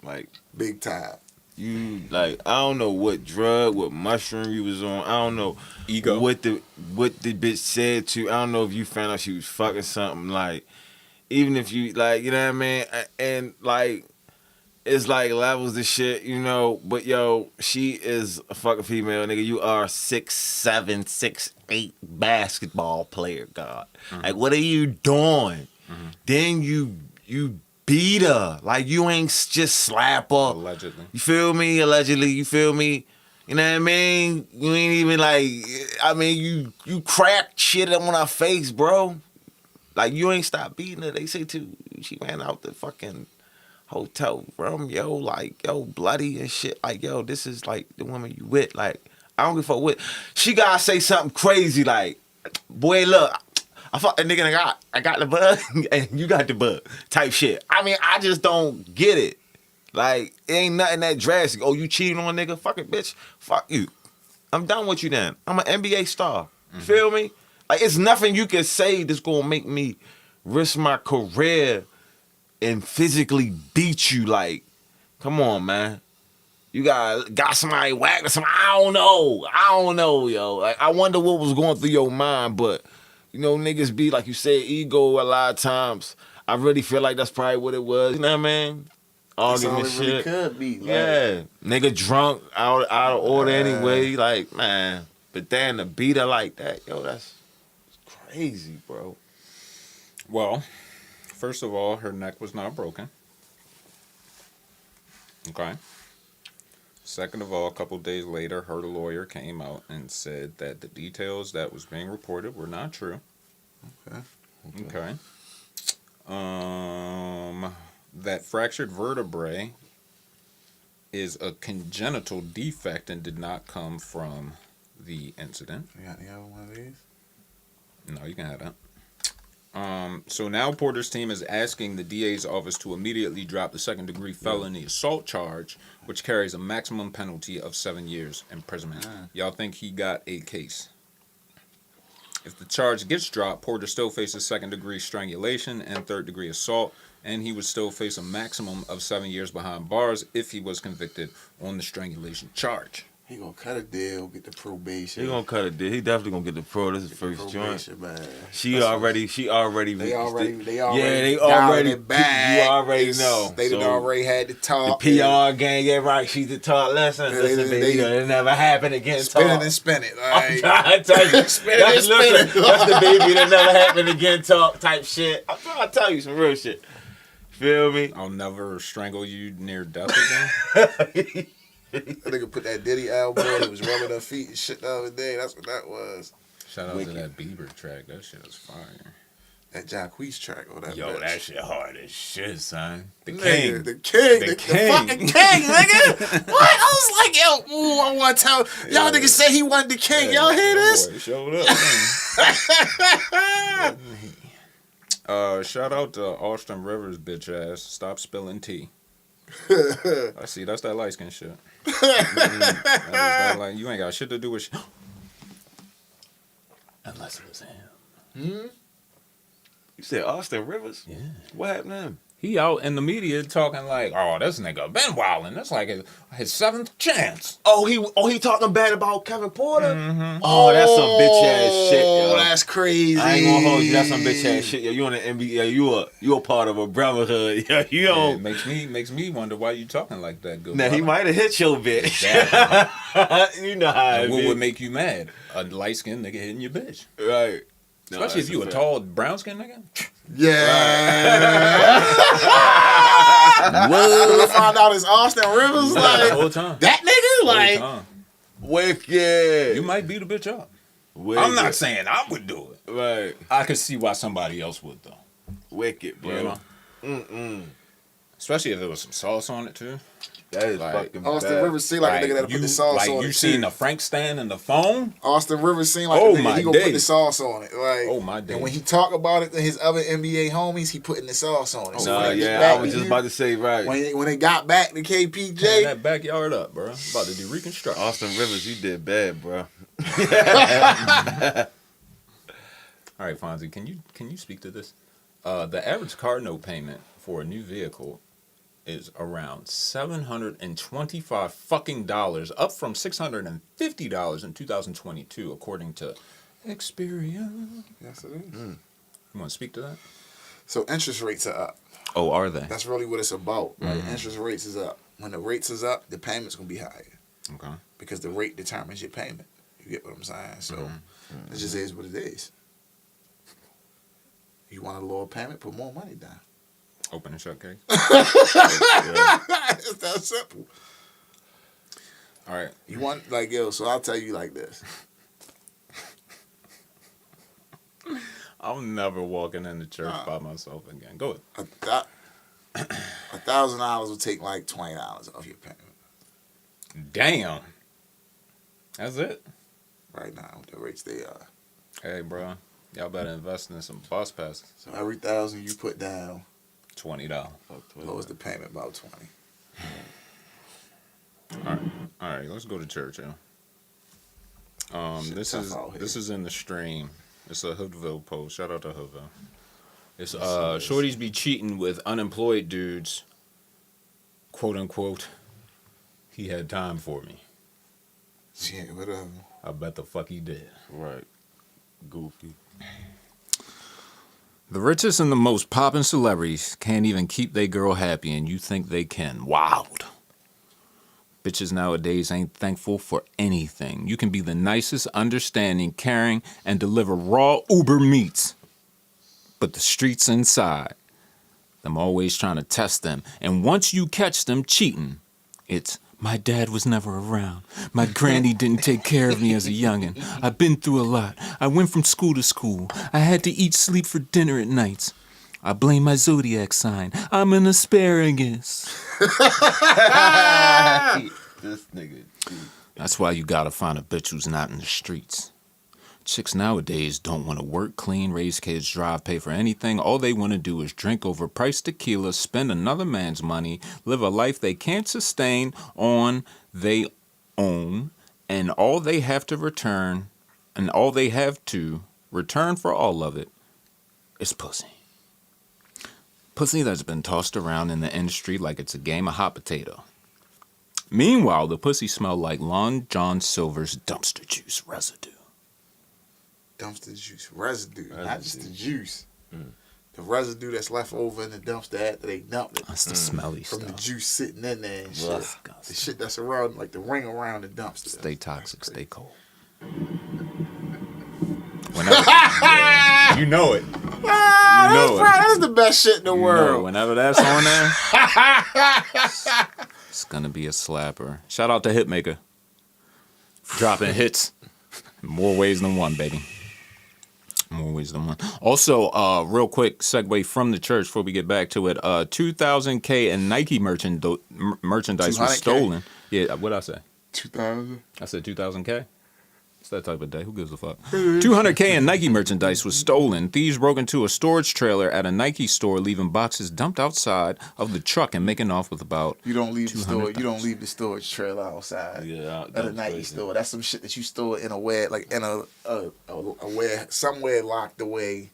Like, Big time. you like, I don't know what drug, what mushroom you was on. I don't know Ego. what the bitch said to you. I don't know if you found out she was fucking something. Like, even if you like, you know what I mean? And like, it's like levels of shit, you know. But yo, she is a fucking female, nigga. You are 6'7", 6'8" basketball player, God. Like, what are you doing? Then you beat her. Like, you ain't just slap her. Allegedly. You feel me? Allegedly, you feel me? You know what I mean? You ain't even like, I mean, you cracked shit on her face, bro. Like, you ain't stopped beating her. They say too, she ran out the fucking hotel room, yo, like, yo, bloody and shit. Like, yo, this is like the woman you with. Like, I don't give a fuck what. She gotta say something crazy like, boy, look, I fucked that nigga and I got the bug and you got the bug type shit. I mean, I just don't get it. Like, it ain't nothing that drastic. Oh, you cheating on a nigga? Fuck it, bitch. Fuck you. I'm done with you then. I'm an NBA star. You feel me? Like, it's nothing you can say that's gonna make me risk my career and physically beat you. Like, come on, man. You got somebody whacked or something. I don't know, yo. Like, I wonder what was going through your mind, but you know, niggas be, like you said, ego a lot of times. I really feel like that's probably what it was. You know what I mean? Arguing That's all it really shit. could be. Like, Yeah. Nigga drunk, out of order anyway. Like, man. But then to beat her like that, yo, that's crazy, bro. Well, first of all, her neck was not broken. Okay. Second of all, a couple days later, her lawyer came out and said that the details that was being reported were not true. Okay. That fractured vertebrae is a congenital defect and did not come from the incident. You got any other one of these? No, you can have that. So now Porter's team is asking the DA's office to immediately drop the second-degree felony assault charge, which carries a maximum penalty of 7 years imprisonment. Y'all think he got a case? If the charge gets dropped, Porter still faces second-degree strangulation and third-degree assault, and he would still face a maximum of 7 years behind bars if he was convicted on the strangulation charge. He gonna cut a deal, get the probation. He gonna cut it. He definitely gonna get the pro. This is the first joint. Probation, man. She already. They already. Yeah, they dialed already. it back. You already know. They done already had the The talk. PR gang, yeah, right. She's the talk. Listen, baby, it never happened again. Spin Talk. it and spin it. I'm Like, trying to tell you. spin it and spin it. That's the baby that never happened again. Talk type shit. I'm trying to tell you some real shit. Feel me? I'll never strangle you near death again. That nigga put that Diddy album on. He was rubbing her feet and shit the other day. That's what that was. Shout out to that Bieber track. That shit is fire. That Jacquees track on that. Yo, bitch. that shit hard as shit, son. The Nigga, king. the king, The the king. fucking king, nigga. What? I was like, yo, I want to tell y'all niggas say he wasn't the king. Y'all hear this? Boy, showed up. Shout out to Austin Rivers, bitch ass. Stop spilling tea. I see. That's that light skin shit. That like, you ain't got shit to do with shit. Unless it was him. You said Austin Rivers? Yeah. What happened to him? He out in the media talking like, oh, this nigga been wildin'. That's like his seventh chance. Oh, he talking bad about Kevin Porter? Oh, that's some bitch ass shit, yo. Oh, that's crazy. I ain't gonna hold you. That's some bitch ass shit, yo. You on the NBA? You a part of a brotherhood? Yo, you Yeah, don't. makes me wonder why you talking like that. Good. Now he brother. might have hit your bitch. You know how it What be. would make you mad? A light skinned nigga hitting your bitch. Right. Especially if you a tall brown skinned nigga. Yeah. When I found out it's Austin Rivers, The like whole time. that nigga, like Whole time. Wicked. You might beat a bitch up. Wicked. I'm not saying I would do it. Right. I could see why somebody else would though. Wicked, bro. You know? Especially if there was some sauce on it too. That is Like, fucking Austin bad. Rivers seemed like a nigga that'll put the sauce on you it. seen too. the Frank stand in the phone? Austin Rivers seemed like Oh, a nigga, my he gonna put the days. sauce on it. Like, Oh, my And days. when he talk about it to his other NBA homies, he putting the sauce on it. So Nah, when they get yeah, back I was to just you- about to say, right. when they got back to Tearing KPJ, that backyard up, bro. About to do reconstruction. Austin Rivers, you did bad, bro. All right, Fonzie, can you speak to this? The average car note payment for a new vehicle is around $725 fucking dollars, up from $650 in 2022, according to Experian. yes it is. You want to speak to that? So interest rates are up. Oh, are they? That's really what it's about. Right? Interest rates is up. When the rates is up, the payment's gonna be higher Okay. because the rate determines your payment. You get what I'm saying? So it just is what it is. You want a lower payment, put more money down. Open and shut case. It's that simple. All right. You want like yo, so I'll tell you like this. I'm never walking into church by myself again. Go ahead. $1,000 will take like $20 off your payment Damn. That's it. right now. The rates they are. Hey, bro. Y'all better invest in some bus passes. So every $1,000 you put down $20. lowers the payment about 20. All right. Let's go to church, yo. Shit This tough out here. is in the stream. It's a Hoodville post. Shout out to Hoodville. It's shorties be cheating with unemployed dudes. Quote unquote. He had time for me. Shit, whatever. I bet the fuck he did. Right. Goofy. The richest and the most poppin' celebrities can't even keep their girl happy, and you think they can. Wild. Bitches nowadays ain't thankful for anything. You can be the nicest, understanding, caring, and deliver raw Uber meats. But the streets inside, them always trying to test them. And once you catch them cheating, it's, my dad was never around. My granny didn't take care of me as a youngin'. I've been through a lot. I went from school to school. I had to eat, sleep for dinner at nights. I blame my zodiac sign. I'm an asparagus. This nigga. That's why you gotta find a bitch who's not in the streets. Chicks nowadays don't want to work, clean, raise kids, drive, pay for anything. All they want to do is drink overpriced tequila, spend another man's money, live a life they can't sustain on their own, and all they have to return for all of it is pussy. Pussy that's been tossed around in the industry like it's a game of hot potato. Meanwhile, the pussy smelled like Long John Silver's dumpster juice residue. Dumpster juice residue, not just the juice. The residue that's left over in the dumpster after they dumped it. That's the smelly From stuff. the juice sitting in there and shit. Disgusting. The shit that's around, like the ring around the dumpster. Stay toxic, That's stay cold. crazy. You know it. That's the best shit in the world. Whenever that's on there, it's gonna be a slapper. Shout out to Hitmaker. Dropping hits. More ways than one, baby. More ways than one. Also, real quick segue from the church before we get back to it. 2,000K in Nike merchandise was 200K? stolen. Yeah, what'd I say? 2000. I said 2,000K. It's that type of day. Who gives a fuck? 200K in Nike merchandise was stolen. Thieves broke into a storage trailer at a Nike store, leaving boxes dumped outside of the truck and making off with about. You don't leave the store. You 200,000. don't leave the storage trailer outside. Yeah, At a that's Nike crazy. store. That's some shit that you store in a where, like in a where somewhere locked away.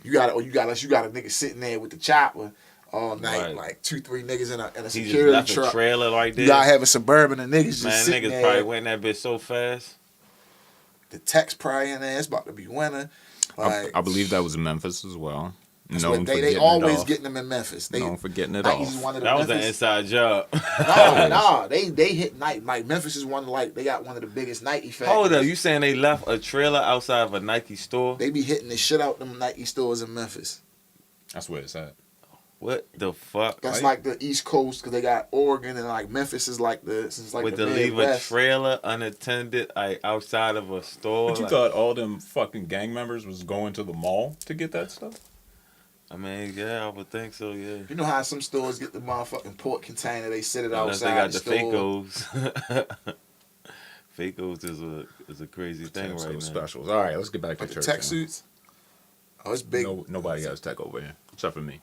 You got a nigga sitting there with the chopper all night, Right. like 2-3 niggas in a He just security left a truck. trailer right there. You gotta have a Suburban and niggas just Man, sitting niggas there. probably went in that bitch so fast. The text probably in there. It's about to be winter. Like, I believe that was in Memphis as well. that's Known what for they getting always it off. getting them in Memphis. They Known for getting it Nike's off. one of the That was an Memphis. inside job. Nah, they hit Nike. Like Memphis is one of, like, they got one of the biggest Nike factories. Hold up, you saying they left a trailer outside of a Nike store? They be hitting the shit out them Nike stores in Memphis. That's where it's at. What the fuck? That's like the East Coast because they got Oregon and like Memphis is like the With the to leave a Midwest. trailer unattended like outside of a store. But you like, thought all them fucking gang members was going to the mall to get that stuff? I mean, yeah, I would think so, yeah. You know how some stores get the motherfucking pork container, they sit it Unless they outside got the the store. Fakos. Fakos is a crazy thing right now. Specials. All right, let's get back to Like the church. tech man. suits. Oh, it's big. Nobody has tech over here except for me.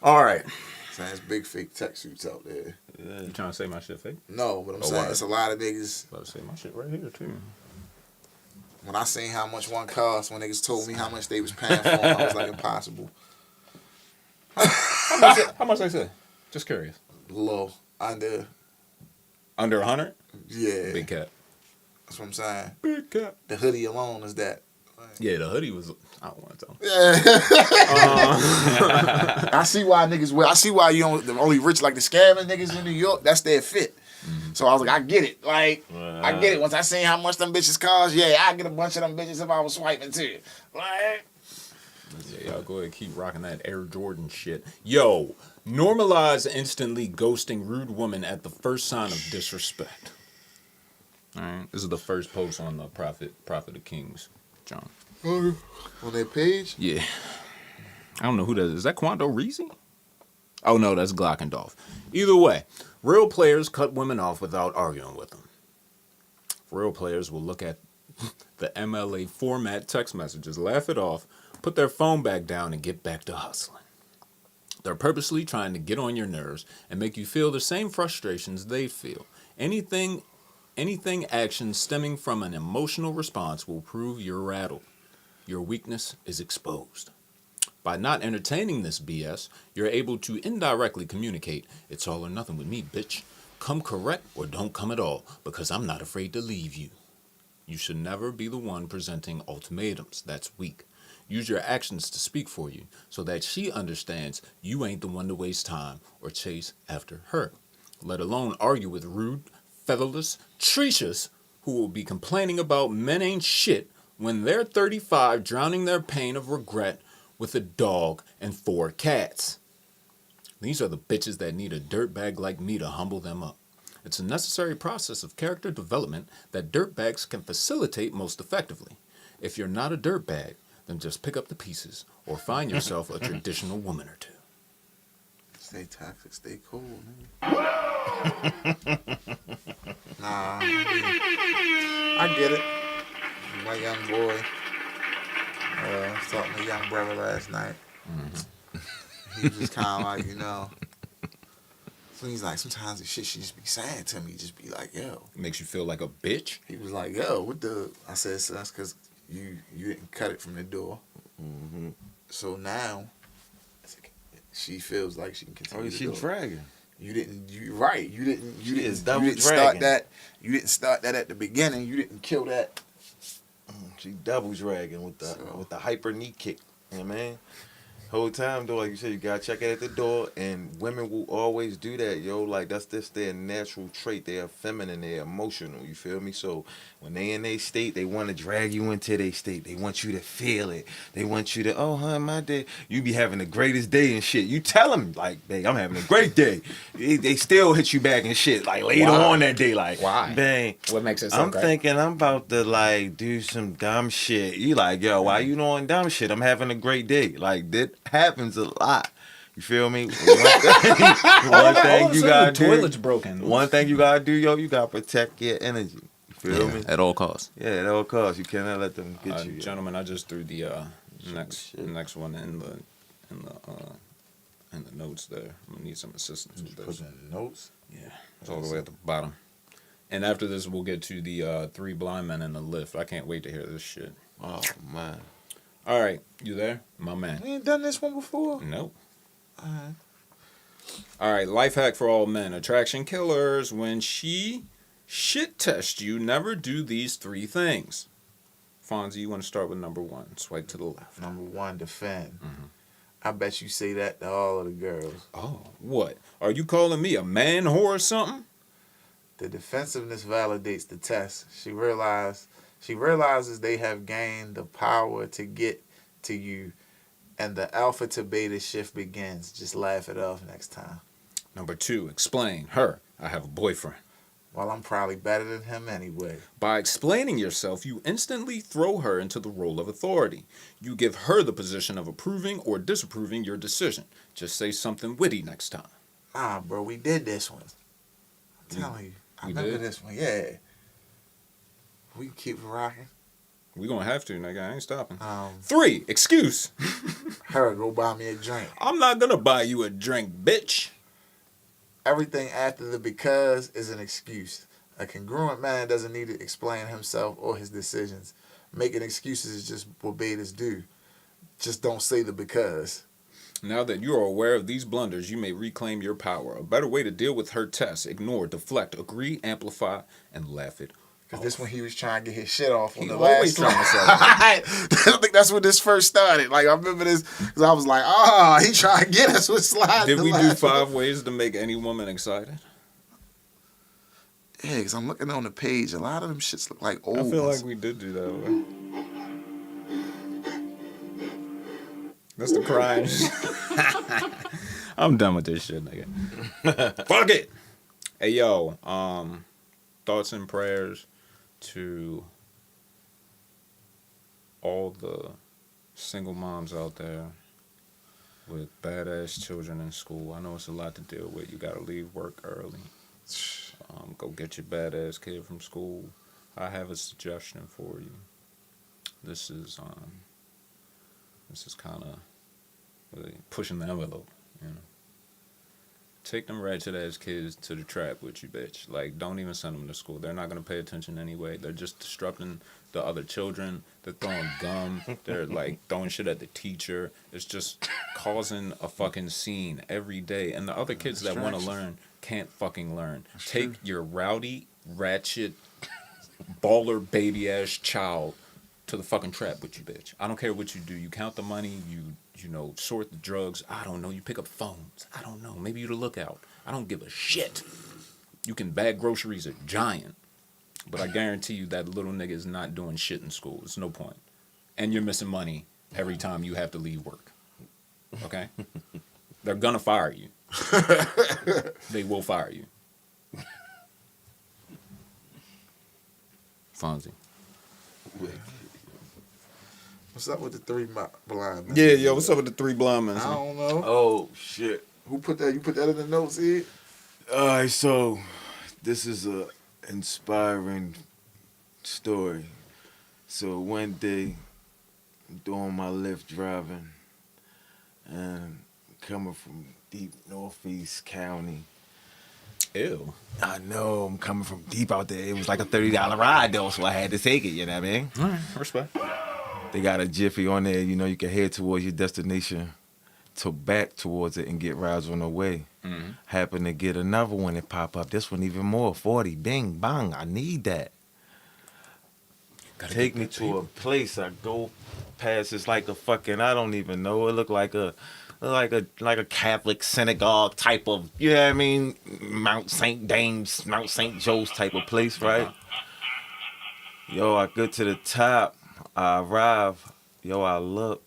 All right. So there's big fake tech suits out there. Yeah. You trying to say my shit fake? No, but I'm Oh, saying why? it's a lot of niggas. About to say my shit right here too. When I seen how much one cost, when niggas told me how much they was paying for them, I was like, impossible. How much they say? Just curious. Low. Under. Under 100? Yeah. Big cap. That's what I'm saying. Big cap. The hoodie alone is that. Yeah, the hoodie was. I don't want to tell. Yeah. I see why niggas wear. I see why you don't. The only rich like the scamming niggas in New York. That's their fit. So I was like, I get it. Like, I get it. Once I seen how much them bitches cost, yeah, I get a bunch of them bitches if I was swiping too. Like, Yeah, y'all go ahead and keep rocking that Air Jordan shit. Yo, normalize instantly ghosting rude woman at the first sign of disrespect. All right, this is the first post on the Prophet of Kings, John. on their page. Yeah, I don't know who that is. Is that Quando Reezy? Oh no, that's Glockendorf. Either way, real players cut women off without arguing with them. Real players will look at the MLA format text messages, laugh it off, put their phone back down, and get back to hustling. They're purposely trying to get on your nerves and make you feel the same frustrations they feel. Anything action stemming from an emotional response will prove you're rattled. Your weakness is exposed. By not entertaining this BS, you're able to indirectly communicate, it's all or nothing with me, bitch. Come correct or don't come at all, because I'm not afraid to leave you. You should never be the one presenting ultimatums. That's weak. Use your actions to speak for you so that she understands you ain't the one to waste time or chase after her. Let alone argue with rude, featherless Trishas who will be complaining about men ain't shit when they're 35 drowning their pain of regret with a dog and 4 cats. These are the bitches that need a dirtbag like me to humble them up. It's a necessary process of character development that dirtbags can facilitate most effectively. If you're not a dirtbag, then just pick up the pieces or find yourself a traditional woman or two. Stay toxic, stay cool. Nah, I get it. My young boy. I was talking to a young brother last night. He was just kind of like, you know. So he's like, sometimes the shit she just be saying to me, just be like, yo. Makes you feel like a bitch? He was like, yo, what the? I said, so that's because you didn't cut it from the door. So now, she feels like she can continue. Oh, she dragging. You didn't. You right. You didn't. You She didn't. is double You didn't dragging. start that. You didn't start that at the beginning. You didn't kill that. She double dragging with the hyper knee kick. You know what I mean? Whole time though, like you said, you gotta check it at the door, and women will always do that, yo. Like that's just their natural trait. They're feminine, they're emotional. You feel me? So when they in their state, they want to drag you into their state. They want you to feel it. They want you to, oh, hun, my day. You be having the greatest day and shit. You tell them like, babe, I'm having a great day. They still hit you back and shit. Like later on that day, like, why? Bang. What makes it so I'm great? thinking I'm about to like do some dumb shit. You like, yo, why you doing dumb shit? I'm having a great day. Like that happens a lot. You feel me? One thing you gotta do. Toilet's broken. One thing you gotta do, yo, you gotta protect your energy. You feel me? At all costs. Yeah, at all costs. You cannot let them get you. Gentlemen, I just threw the next one in the notes there. I'm gonna need some assistance with this. Put in notes. Yeah, it's all the way at the bottom. And after this, we'll get to the 3 blind men in the lift. I can't wait to hear this shit. Oh man. All right, you there, my man? We ain't done this one before. Nope. Alright. All right, life hack for all men. Attraction killers. When she shit tests you, never do these 3 things. Fonzie, you want to start with number 1. Swipe to the left. Number 1, defend. I bet you say that to all of the girls. Oh, what? Are you calling me a man whore or something? The defensiveness validates the test. She realizes they have gained the power to get to you, and the alpha to beta shift begins. Just laugh it off next time. Number 2, explain. Her, I have a boyfriend. Well, I'm probably better than him anyway. By explaining yourself, you instantly throw her into the role of authority. You give her the position of approving or disapproving your decision. Just say something witty next time. Nah, bro, we did this one. I'm telling you. I remember this one, yeah. We can keep it rocking. We gonna have to, nigga. I ain't stopping. 3, excuse. Her, go buy me a drink. I'm not gonna buy you a drink, bitch. Everything after the because is an excuse. A congruent man doesn't need to explain himself or his decisions. Making excuses is just what betas do. Just don't say the because. Now that you are aware of these blunders, you may reclaim your power. A better way to deal with her tests: ignore, deflect, agree, amplify, and laugh it. Because this when he was trying to get his shit off on the always last trying to sell I think that's when this first started. Like, I remember this, because I was like, he trying to get us with slide. Did we do 5 ways to make any woman excited? Yeah, because I'm looking on the page. A lot of them shits look like old I feel ones. like we did do that one. That's the crying. I'm done with this shit, nigga. Fuck it. Hey, yo, thoughts and prayers to all the single moms out there with badass children in school. I know it's a lot to deal with. You gotta leave work early. Go get your badass kid from school. I have a suggestion for you. This is kind of really pushing the envelope, you know. Take them ratchet ass kids to the trap with you, bitch. Like, don't even send them to school. They're not gonna pay attention anyway. They're just disrupting the other children. They're throwing gum. They're like throwing shit at the teacher. It's just causing a fucking scene every day. And the other kids that want to learn can't fucking learn. Take your rowdy, ratchet, baller baby ass child to the fucking trap with you, bitch. I don't care what you do. You count the money. You sort the drugs. I don't know. You pick up phones. I don't know. Maybe you're the lookout. I don't give a shit. You can bag groceries a giant. But I guarantee you that little nigga is not doing shit in school. It's no point. And you're missing money every time you have to leave work. Okay? They're gonna fire you. They will fire you. Fonzie. What's up with the 3 blind men? Yeah, yo, what's up with the 3 blind men? I don't know. Oh, shit. Who put that? You put that in the notes, Ed? All right, so this is a inspiring story. So one day, I'm doing my Lyft driving, and coming from deep Northeast County. Ew. I know, I'm coming from deep out there. It was like a $30 ride though, so I had to take it, you know what I mean? All right, respect. They got a Jiffy on there, you know, you can head towards your destination to back towards it and get rides on the way. Mm-hmm. Happen to get another one that pop up. This one even more, 40, bing, bang, I need that. Take me to a place. I go past, it's like a fucking, I don't even know, it looked like a Catholic synagogue type of, you know what I mean, Mount St. Joe's type of place, right? Yo, I go to the top, I arrive, yo, I look,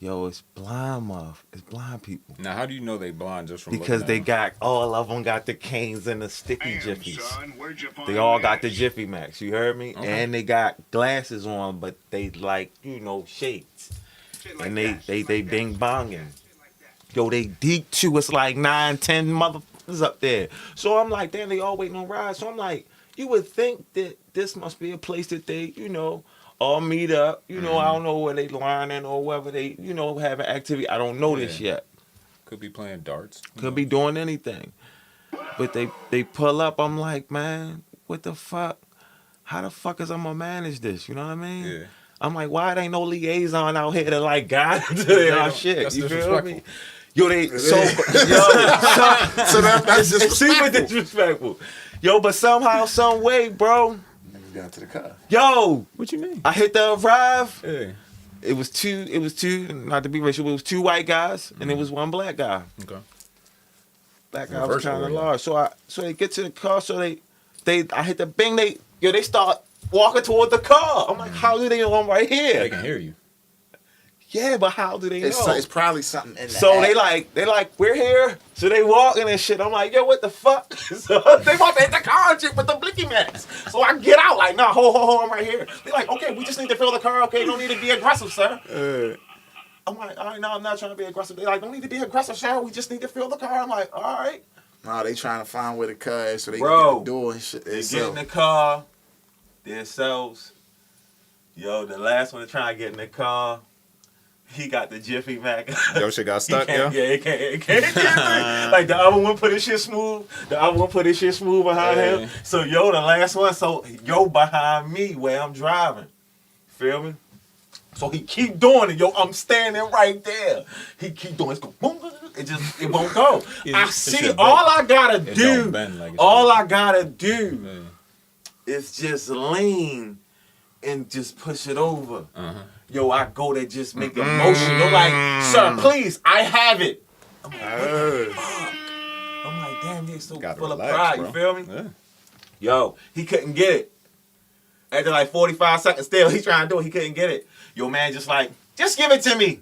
yo, it's blind it's blind people. Now, how do you know they blind just from because looking they at got, all of them got the canes and the sticky Jiffies. Son, where'd you find They all this? got the Jiffy Max, you heard me? Okay. And they got glasses on, but they like, you know, shades. And they bing bonging. Yo, they deep too. It's like 9, 10 motherfuckers up there. So I'm like, damn, they all waiting on rides. So I'm like, you would think that this must be a place that they, you know, all meet up. You know, I don't know where they learning or whether they, you know, have an activity. I don't know this yet. Could be playing darts. Could be doing anything. But they pull up. I'm like, man, what the fuck? How the fuck is I'm gonna manage this? You know what I mean? Yeah. I'm like, why there ain't no liaison out here to like guide their shit? That's You feel disrespectful. me? Yo, that's super disrespectful. Yo, but somehow, some way, bro. Down to the car. Yo, What you mean? I hit the arrive. Yeah. It was two, not to be racial, but it was 2 white guys and it was 1 black guy. Okay. Black guy was Reverse kind of order. large. So they get to the car, I hit the bing, they start walking toward the car. I'm like, how do they know I'm right here? They can hear you. Yeah, but how do they know? It's probably something in the So act. they like, we're here. So they walking and shit. I'm like, yo, what the fuck? So they want to hit the car and shit with the blicky mask. So I get out like, nah, ho, I'm right here. They like, okay, we just need to fill the car. Okay, don't need to be aggressive, sir. I'm like, all right, no, I'm not trying to be aggressive. They like, don't need to be aggressive, sir. We just need to fill the car. I'm like, all right. No, they trying to find where the car is so they Bro, can get the door and shit. They get in the car themselves. Yo, the last one to try to get in the car, he got the Jiffy Mac. Yo, shit got stuck, yo? Yeah, it can't get me. Like, the other one put his shit smooth. The other one put his shit smooth behind him. So, yo, the last one, so, yo, behind me where I'm driving. Feel me? So, he keep doing it. Yo, I'm standing right there. He keep doing it. It's go, boom, it won't go. I see, all I gotta do, is just lean and just push it over. Yo, I go there, just make a motion. Yo, like, sir, please, I have it. I'm like, what the fuck? I'm like, damn, he's so full of pride, bro. You feel me? Yeah. Yo, he couldn't get it. After like 45 seconds still, he's trying to do it, he couldn't get it. Yo, man, just like, just give it to me.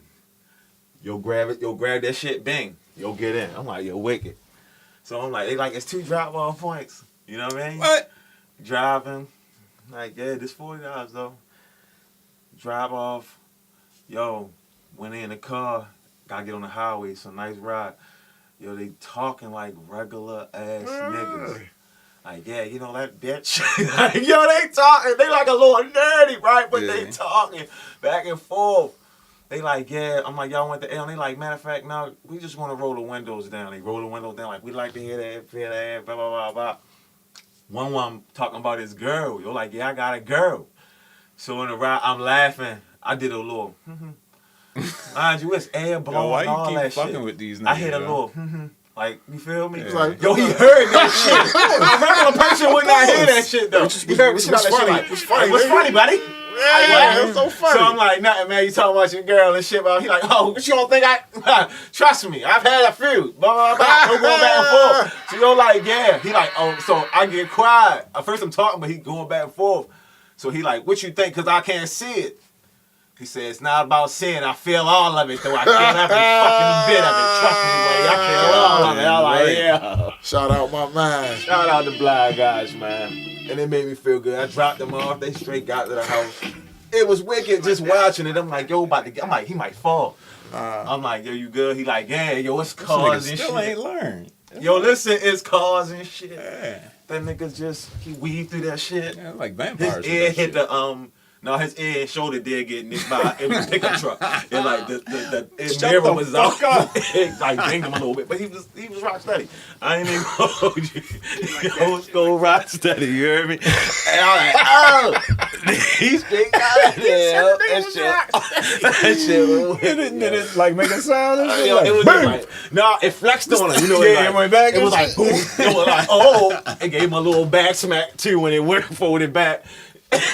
Yo, grab it, yo, grab that shit, bang. Yo, get in. I'm like, yo, wicked. So I'm like, they like, it's 2 drop-off points. You know what I mean? What? Driving. Like, yeah, this $40 though. Drive off. Yo, went in the car. Gotta get on the highway. So nice ride. Yo, they talking like regular ass niggas. Like, yeah, you know that bitch. Like, yo, they talking. They like a little nerdy, right? But they talking back and forth. They like, yeah. I'm like, y'all went to L. They like, matter of fact, no, we just want to roll the windows down. They roll the windows down. Like, we like to hear that, blah, blah, blah, blah. One talking about his girl. Yo, like, yeah, I got a girl. So in the ride, I'm laughing. I did a little, mind you, it's air blowing, all that shit. Fucking with these niggas, I hit a little, like, you feel me? Yeah. Like, yo, he heard that shit. A regular person would not hear that shit, though. He heard that shit like, what's funny, buddy? Yeah, it's so funny. So I'm like, nothing, man. You talking about your girl and shit, but he like, oh, but you don't think trust me, I've had a few. Blah, blah, blah. No going back and forth. So you're like, yeah. He like, oh, so I get quiet. At first I'm talking, but he going back and forth. So he like, what you think? Because I can't see it. He said, it's not about seeing. I feel all of it, though. I can't every fucking bit of it. Trust me, buddy. I feel all of it. I'm like, yeah. Shout out my man. Shout out the blind guys, man. And it made me feel good. I dropped them off. They straight got to the house. It was wicked just watching it. I'm like, yo, I'm like, he might fall. I'm like, yo, you good? He like, yeah, yo, it's cars and shit. Still ain't learned. Yo, listen, it's cars and shit. Yeah. That nigga just, he weaved through that shit. Yeah, like vampires. His ear hit the, no, his ear and shoulder did get nicked by a pickup truck. And like the mirror was out. It like dinged him a little bit, but he was rock steady. I ain't even gonna hold you. Old school rock steady, you heard me? And I'm like, oh, he straight got it. That shit. Did it like make a sound? It was like, no, it flexed on him. You know, yeah, it went back. It was like, boom. It was like, oh, it gave him a little back smack too when it went forward and back.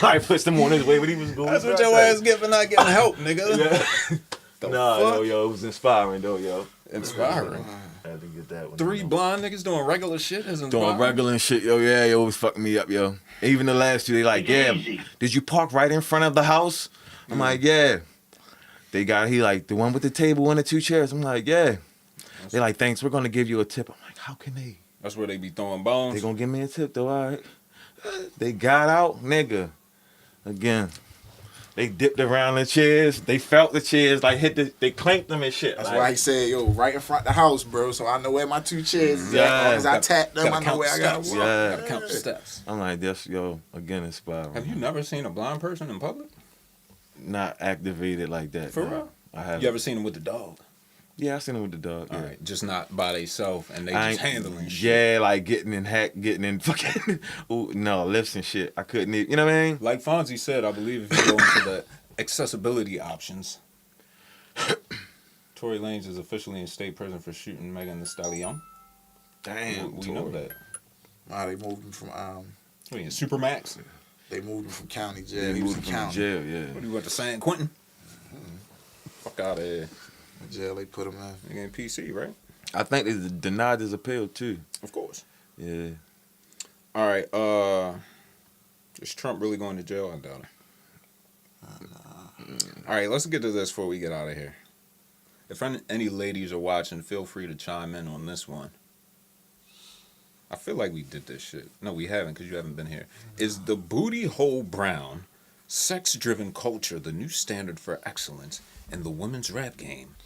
I pushed him on his way, but he was going. That's what your ass get for not getting help, nigga. Yeah. No, yo, it was inspiring though, yo. Inspiring. I had to get that one. 3 blind niggas doing regular shit is inspiring. Doing regular shit, yo, yeah, yo, it was fucking me up, yo. Even the last 2, they like, yeah, did you park right in front of the house? I'm like, yeah. He like, the one with the table and the 2 chairs. I'm like, yeah. They like, thanks, we're gonna give you a tip. I'm like, how can they? That's where they be throwing bones. They gonna give me a tip though, all right. They got out, nigga. Again, they dipped around the chairs. They felt the chairs, like they clanked them and shit. That's like, why he said, yo, right in front of the house, bro. So I know where my 2 chairs is at. As I tap them, I know where I gotta walk. Yeah. Gotta count the steps. I'm like, this, yo, again, inspiring. Have you never seen a blind person in public? Not activated like that. For real? I have. You ever seen him with the dog? Yeah, I seen him with the dog. All yeah. right, just not by themselves, and they just handling shit. Yeah, like getting in fucking lifts and shit. I couldn't even, you know what I mean? Like Fonzie said, I believe if you go into the accessibility options, Tory Lanez is officially in state prison for shooting Megan Thee Stallion. Damn, we know that. Nah, they moved him from what are you, Supermax? They moved him from county jail. Yeah, he was in county jail. Yeah. What, you went to San Quentin? Fuck out of here. Jail they put him in. He ain't PC, right? I think they denied his appeal too. Of course. Yeah. All right. Is Trump really going to jail? I doubt it. All right, let's get to this before we get out of here. If any ladies are watching, feel free to chime in on this one. I feel like we did this shit. No, we haven't, because you haven't been here. Is the booty hole brown, sex-driven culture the new standard for excellence in the women's rap game?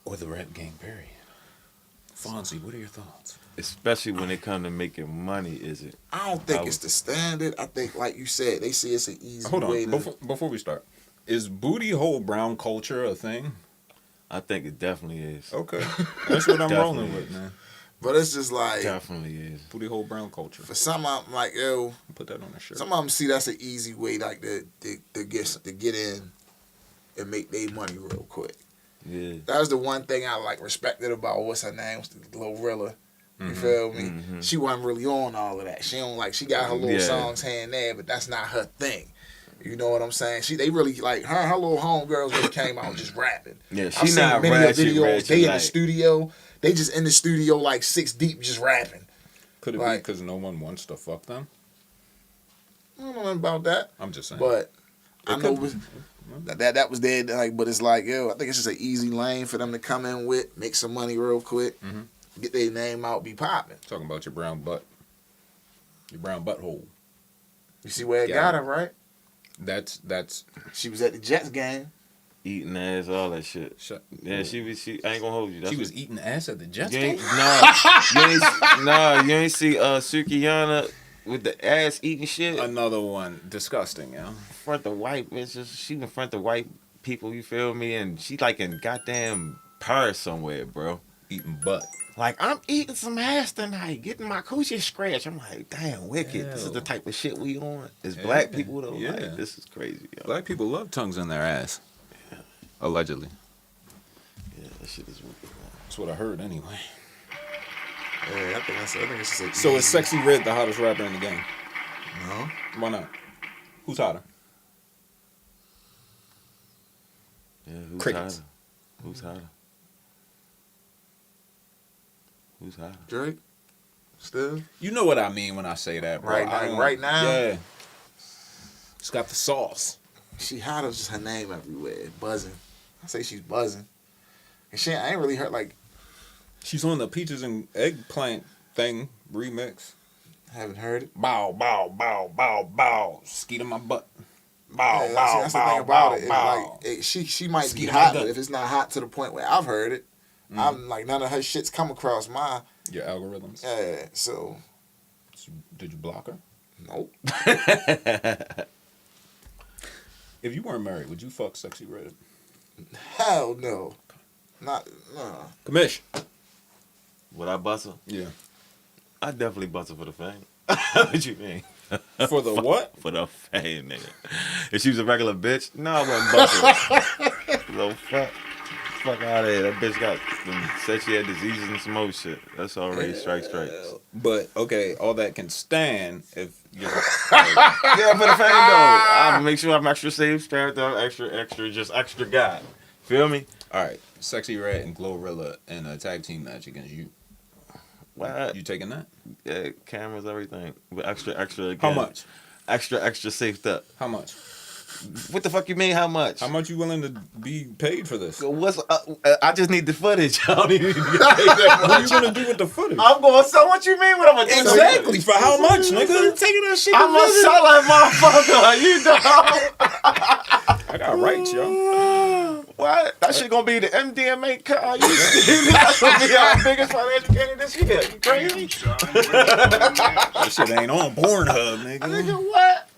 Or the rap game, period? Fonzie, what are your thoughts? Especially when it comes to making money, is it? I don't think it's the standard. I think, like you said, they see it's an easy Hold way on, to... before we start. Is booty hole brown culture a thing? I think it definitely is. Okay. That's what I'm rolling Definitely with, man. But it's just like... Definitely is. Booty hole brown culture. For some of them, like, yo... Put that on a shirt. Some of them see that's an easy way, like, to get in and make their money real quick. Yeah. That was the one thing I, like, respected about, what's her name? Glorilla. You feel me? Mm-hmm. She wasn't really on all of that. She don't, like, she got her little songs here and there, but that's not her thing. You know what I'm saying? They really, like, her little homegirls really came out just rapping. Yeah, I've she seen not many of ratchet, videos, ratchet, they in like... the studio. They just in the studio, like, 6 deep, just rapping. Could it be because no one wants to fuck them? I don't know nothing about that. I'm just saying. But I know that was there. Like, but it's like, yo, I think it's just an easy lane for them to come in with, make some money real quick, get their name out, be popping. Talking about your brown butt. Your brown butthole. You see where it got her, right? That's. She was at the Jets game. Eating ass, all that shit. Yeah, she I ain't gonna hold you. She was eating ass at the Jets you game? you ain't see Sukiyana with the ass eating shit? Another one. Disgusting, yo. Front of white bitches. She in front of white people, you feel me? And she like in goddamn Paris somewhere, bro. Eating butt. Like, I'm eating some ass tonight, getting my coochie scratched. I'm like, damn, wicked. This is the type of shit we on. As black people, though, like, this is crazy, yo. Black people love tongues in their ass. Yeah. Allegedly. Yeah, that shit is wicked, man. That's what I heard, anyway. Yeah, I think it's just So is Sexy Red the hottest rapper in the game? No. Why not? Who's hotter? Yeah, who's Crickets. hotter? Who's hotter? Who's hotter? Drake. Still. You know what I mean when I say that, bro. Right now. Yeah. It's got the sauce. She hot as just her name everywhere, buzzing. I say she's buzzing. And I ain't really heard like. She's on the Peaches and Eggplant thing remix. Haven't heard it. Bow, bow, bow, bow, bow. Skeet in my butt. Bow, Yeah, bow, that's bow, the thing about bow, it. bow. Like, she might be Skeet in hot, my but gut. if it's not hot to the point where I've heard it, I'm like none of her shit's come across my. Your algorithms. Yeah. So. Did you block her? Nope. If you weren't married, would you fuck Sexy Red? Hell no. No. Commish. Would I bust her? Yeah. I definitely bust her for the fame. What you mean? For the what? For the fame, nigga. If she was a regular bitch, no, I wouldn't bust her. No, fuck out of here. That bitch said she had diseases and some more shit. That's already strikes. But okay, all that can stand if you're Yeah, for the fame though. I'll make sure I'm extra safe, spared though, extra guy. Feel me? all right. Sexy Red and Glorilla in a tag team match against you. What? You taking that? Yeah, cameras, everything. But extra again. How much? Extra safe up. How much? What the fuck you mean? How much? How much you willing to be paid for this? What's I just need the footage. I don't even get paid that What much. are you gonna do with the footage? I'm going to sell. What you mean? What I'm gonna do? Exactly. For how much, nigga? Taking that shit. I'm gonna sell that motherfucker. You know. I got rights, yo. What? That shit gonna be the MDMA car. That's gonna be our biggest financial gain this year. You crazy? That shit ain't on Pornhub, nigga. Nigga, what?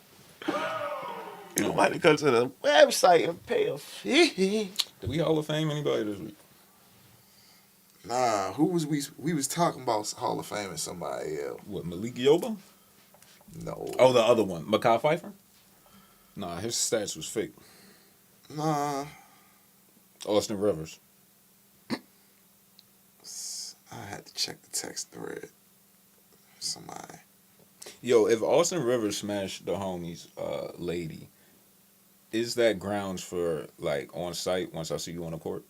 You know, might come to the website and pay a fee. Did we Hall of Fame anybody this week? Nah. Who was we was talking about Hall of Fame and somebody else? What, Malik Yoba? No. Oh, the other one. Mekhi Phifer? Nah, his stats was fake. Nah. Austin Rivers. I had to check the text thread. Somebody. Yo, if Austin Rivers smashed the homie's lady, is that grounds for, like, on site once I see you on the court?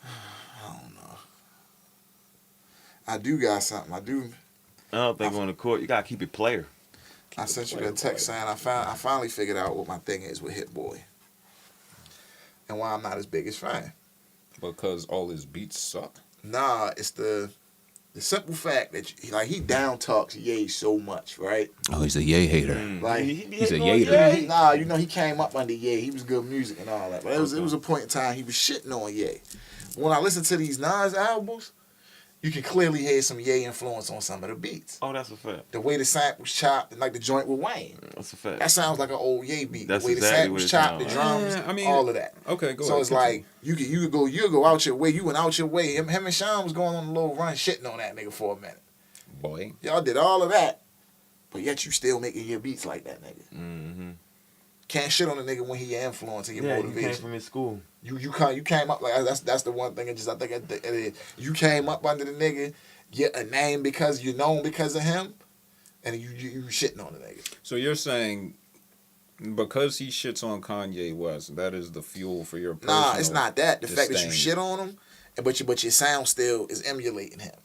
I don't know. I do got something. I don't think on the court you gotta keep it player. I sent you that text saying I finally figured out what my thing is with Hit Boy. And why I'm not his biggest fan. Because all his beats suck? Nah, it's the simple fact that he down talks Ye so much, right? Oh, he's a Ye hater. Like He's a Yater. He came up under Ye. He was good music and all that. But it was a point in time he was shitting on Ye. When I listen to these Nas albums, you can clearly hear some Ye influence on some of the beats. Oh, that's a fact. The way the samples chopped, and like the joint with Wayne. That's a fact. That sounds like an old Ye beat. That's the way exactly the samples chopped, the drums, all of that. Okay, go so ahead. it's like you go out your way. You went out your way. Him and Sean was going on a little run, shitting on that nigga for a minute. Boy. Y'all did all of that, but yet you still making your beats like that nigga. Mm-hmm. Can't shit on a nigga when he your influence and your motivation. You came from his school. You came up like that's the one thing. I think you came up under the nigga, get a name because you're known because of him, and you shitting on the nigga. So you're saying because he shits on Kanye West, that is the fuel for your personal Nah, it's not that. The fact that you disdain. shit on him, but your sound still is emulating him.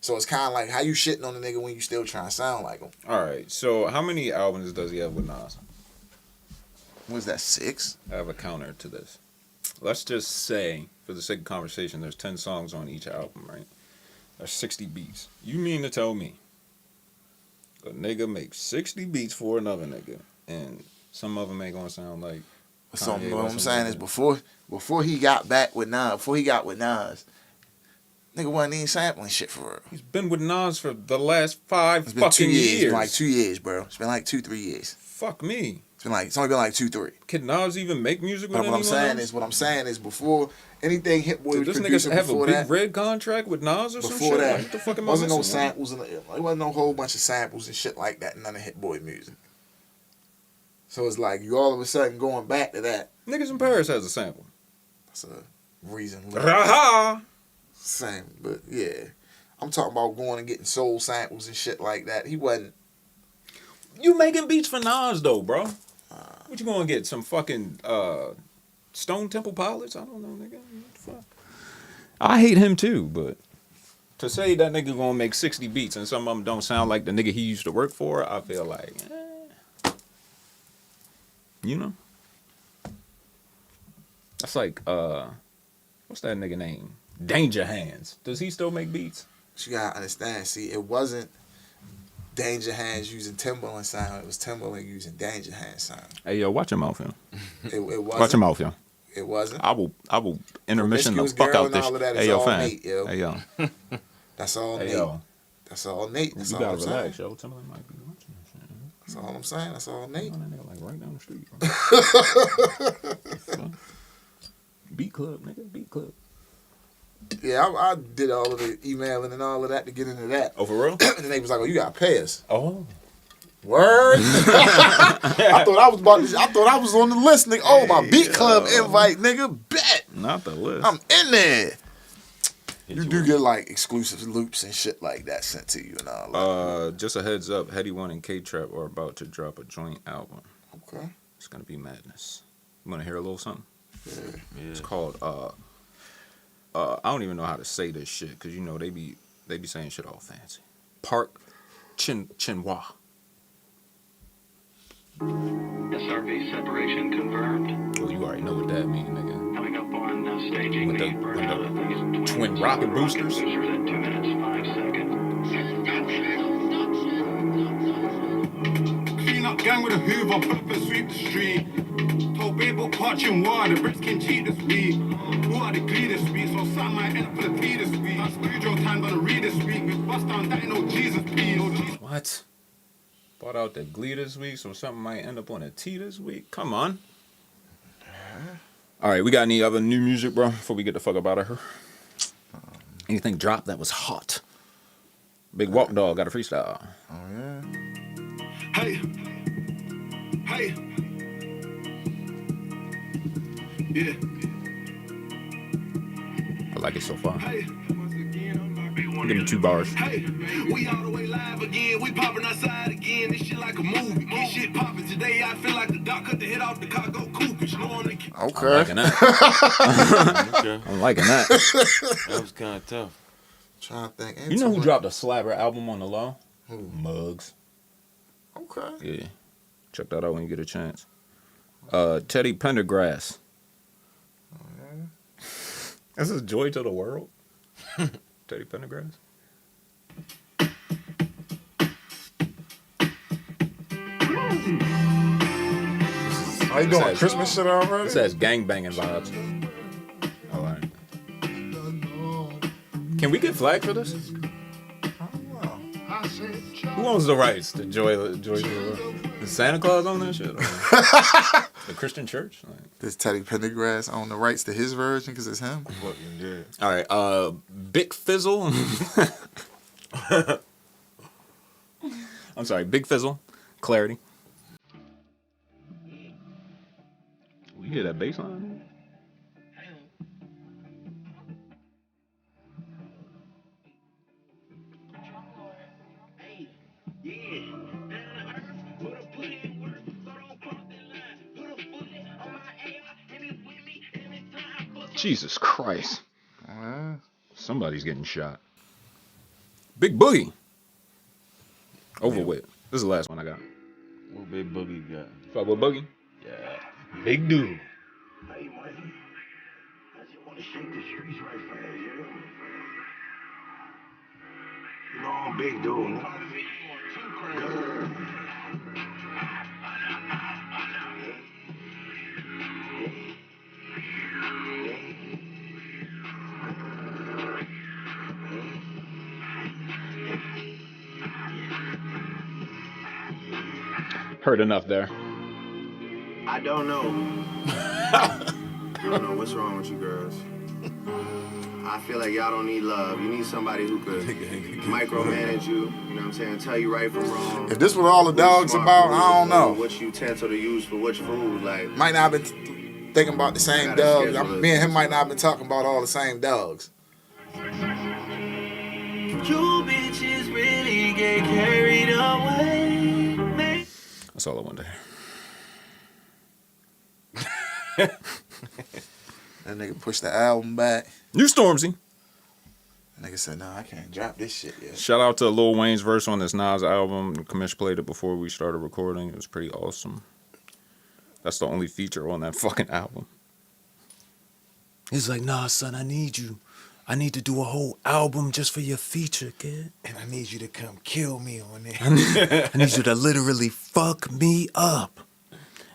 So it's kind of like how you shitting on the nigga when you still trying to sound like him. All right. So how many albums does he have with Nas? What's that, 6? I have a counter to this. Let's just say, for the sake of conversation, there's 10 songs on each album, right? That's 60 beats. You mean to tell me a nigga makes 60 beats for another nigga, and some of them ain't gonna sound like So Kanye what West I'm saying and is before he got back with Nas, nigga wasn't even sampling shit for real. He's been with Nas for the last 5 It's been fucking 2 years. It's years. been like 2 years, bro. It's been like 2-3 years. Fuck me. It's only been like 2-3. Can Nas even make music with But anyone what I'm saying is before anything Hit Boy Did was this producing nigga have a before big that, red contract with Nas or some before shit? that, Like, what the fuck am I wasn't no missing, man? samples and it wasn't no whole bunch of samples and shit like that. None of Hit Boy music. So it's like you all of a sudden going back to that. Niggas in Paris has a sample. That's a reason. Raha! Same, but yeah, I'm talking about going and getting soul samples and shit like that. He wasn't. You making beats for Nas though, bro? What you gonna get? Some fucking Stone Temple Pilots? I don't know, nigga. What the fuck? I hate him too, but to say that nigga gonna make 60 beats and some of them don't sound like the nigga he used to work for, I feel like, you know? That's like, what's that nigga name? Danger Hands. Does he still make beats? You gotta understand. See, it wasn't Danger Hands using Timberland sound. It was Timberland using Danger Hands sound. Hey, yo, watch your mouth, yo. It wasn't. Watch your mouth, yo. It wasn't. I will intermission the Promiscuous fuck girl out and this. all of that is Hey, yo, all fam. Nate, yo. Hey, yo. That's all Hey, Nate. yo. That's all Nate. That's You all gotta I'm saying. relax, yo. Timberland might be watching this shit. That's all I'm saying. That's all Nate. That nigga like right down the street, bro. Beat club, nigga. Beat club. Yeah, I did all of the emailing and all of that to get into that. Oh, for real? And then they was like, "Oh, you gotta pay us." Oh. Word. I thought I was on the list, nigga. Oh, my beat club invite, nigga. Bet. Not the list. I'm in there. You do get like exclusive loops and shit like that sent to you and all that. Just a heads up, Heady One and K-Trap are about to drop a joint album. Okay. It's gonna be madness. You wanna hear a little something? Yeah. It's called I don't even know how to say this shit, because you know they be saying shit all fancy. Park Chinwa. SRV separation confirmed. Well, you already know what that means, nigga. Coming up on staging With the burnout of these twin rocket boosters? Boosters at 2 minutes 5 seconds. Clean up gang with a hoover, pull up and sweep the street. Told Babel parching water, bricks can cheat this week. Who are the glee this week? So some might end up for the P this week. Our studio time gonna read this week. We bust down that ain't no Jesus P. No Jesus. What? Bought out the Glee this week, so something might end up on a T this week? Come on. All right, we got any other new music, bro, before we get the fuck up out of here? Anything dropped that was hot? Big Walk Dog got a freestyle. Oh yeah. Hey. Hey. Yeah. I like it so far. Hey. Give me 2 bars. Hey, we all the way live again. We popping outside again. This shit like a movie. Get shit popping today. I feel like the doc cut the head off the car. Go Cougars. No on the Okay. I'm liking that. Okay. I'm liking that. That was kind of tough. Trying to think. You know who dropped a slapper album on the low? Who? Muggs. Okay. Yeah. Check that out when you get a chance. Teddy Pendergrass. This is Joy to the World. Teddy Pendergrass. How you doing? Christmas shit already? This has gangbanging vibes. All right. Can we get flagged for this? Who owns the rights to Joy to the World? Is Santa Claus on that shit? The Christian church? Like, Does Teddy Pendergrass own the rights to his version because it's him? Yeah. all right. Big Fizzle. I'm sorry. Big Fizzle. Clarity. We hear that bass line? Jesus Christ. Somebody's getting shot. Big Boogie. Over with. This is the last one I got. What Big Boogie got? Fuck with Boogie? Yeah. Big dude. Hey, Mikey, I just want to shake the streets right fast, yeah? You know, I'm big dude. Heard enough there. I don't know. I don't know what's wrong with you girls. I feel like y'all don't need love. You need somebody who could micromanage you. You know what I'm saying? Tell you right from wrong. If this was all the dogs about, I don't know. Which utensil to use for which food, like. Might not have been thinking about the same dogs. Me and him might not have been talking about all the same dogs. You bitches really get carried away. That's all I wanted to hear. That nigga pushed the album back. New Stormzy. That nigga said, "No, I can't drop this shit yet." Shout out to Lil Wayne's verse on this Nas album. Commish played it before we started recording. It was pretty awesome. That's the only feature on that fucking album. He's like, nah, son, I need you. I need to do a whole album just for your feature, kid. And I need you to come kill me on it. I need you to literally fuck me up.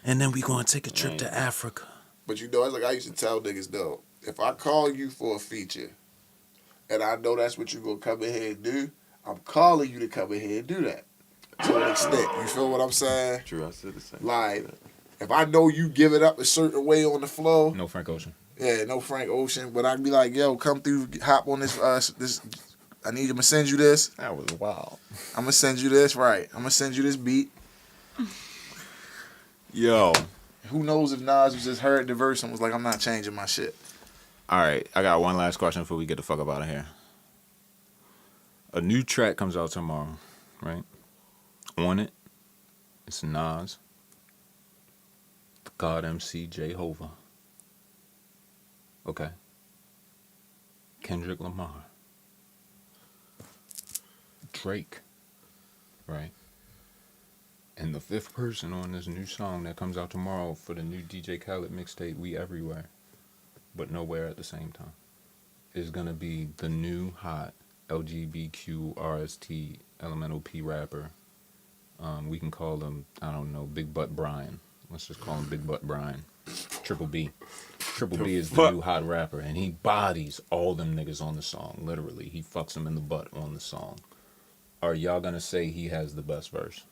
And then we gonna take a trip to Africa. But you know, it's like I used to tell niggas though, if I call you for a feature, and I know that's what you gonna come in here and do, I'm calling you to come in here and do that. To an extent. You feel what I'm saying? True, I said the same. Like, if I know you give it up a certain way on the flow. No Frank Ocean. Yeah, no Frank Ocean. But I'd be like, yo, come through, hop on this, this. I need to send you this. That was wild. I'm gonna send you this, right. I'm gonna send you this beat. Yo. Who knows if Nas was just heard the verse and was like, I'm not changing my shit. All right, I got one last question before we get the fuck up out of here. A new track comes out tomorrow, right? On it, it's Nas, the God MC Jehovah. Okay. Kendrick Lamar. Drake. Right? And the fifth person on this new song that comes out tomorrow for the new DJ Khaled mixtape, We Everywhere, but Nowhere at the same time, is going to be the new hot LGBTQ RST Elemental P rapper. We can call him, I don't know, Big Butt Brian. Let's just call him Big Butt Brian. Triple B. Triple B is the new hot rapper, and he bodies all them niggas on the song, literally. He fucks them in the butt on the song. Are y'all going to say he has the best verse?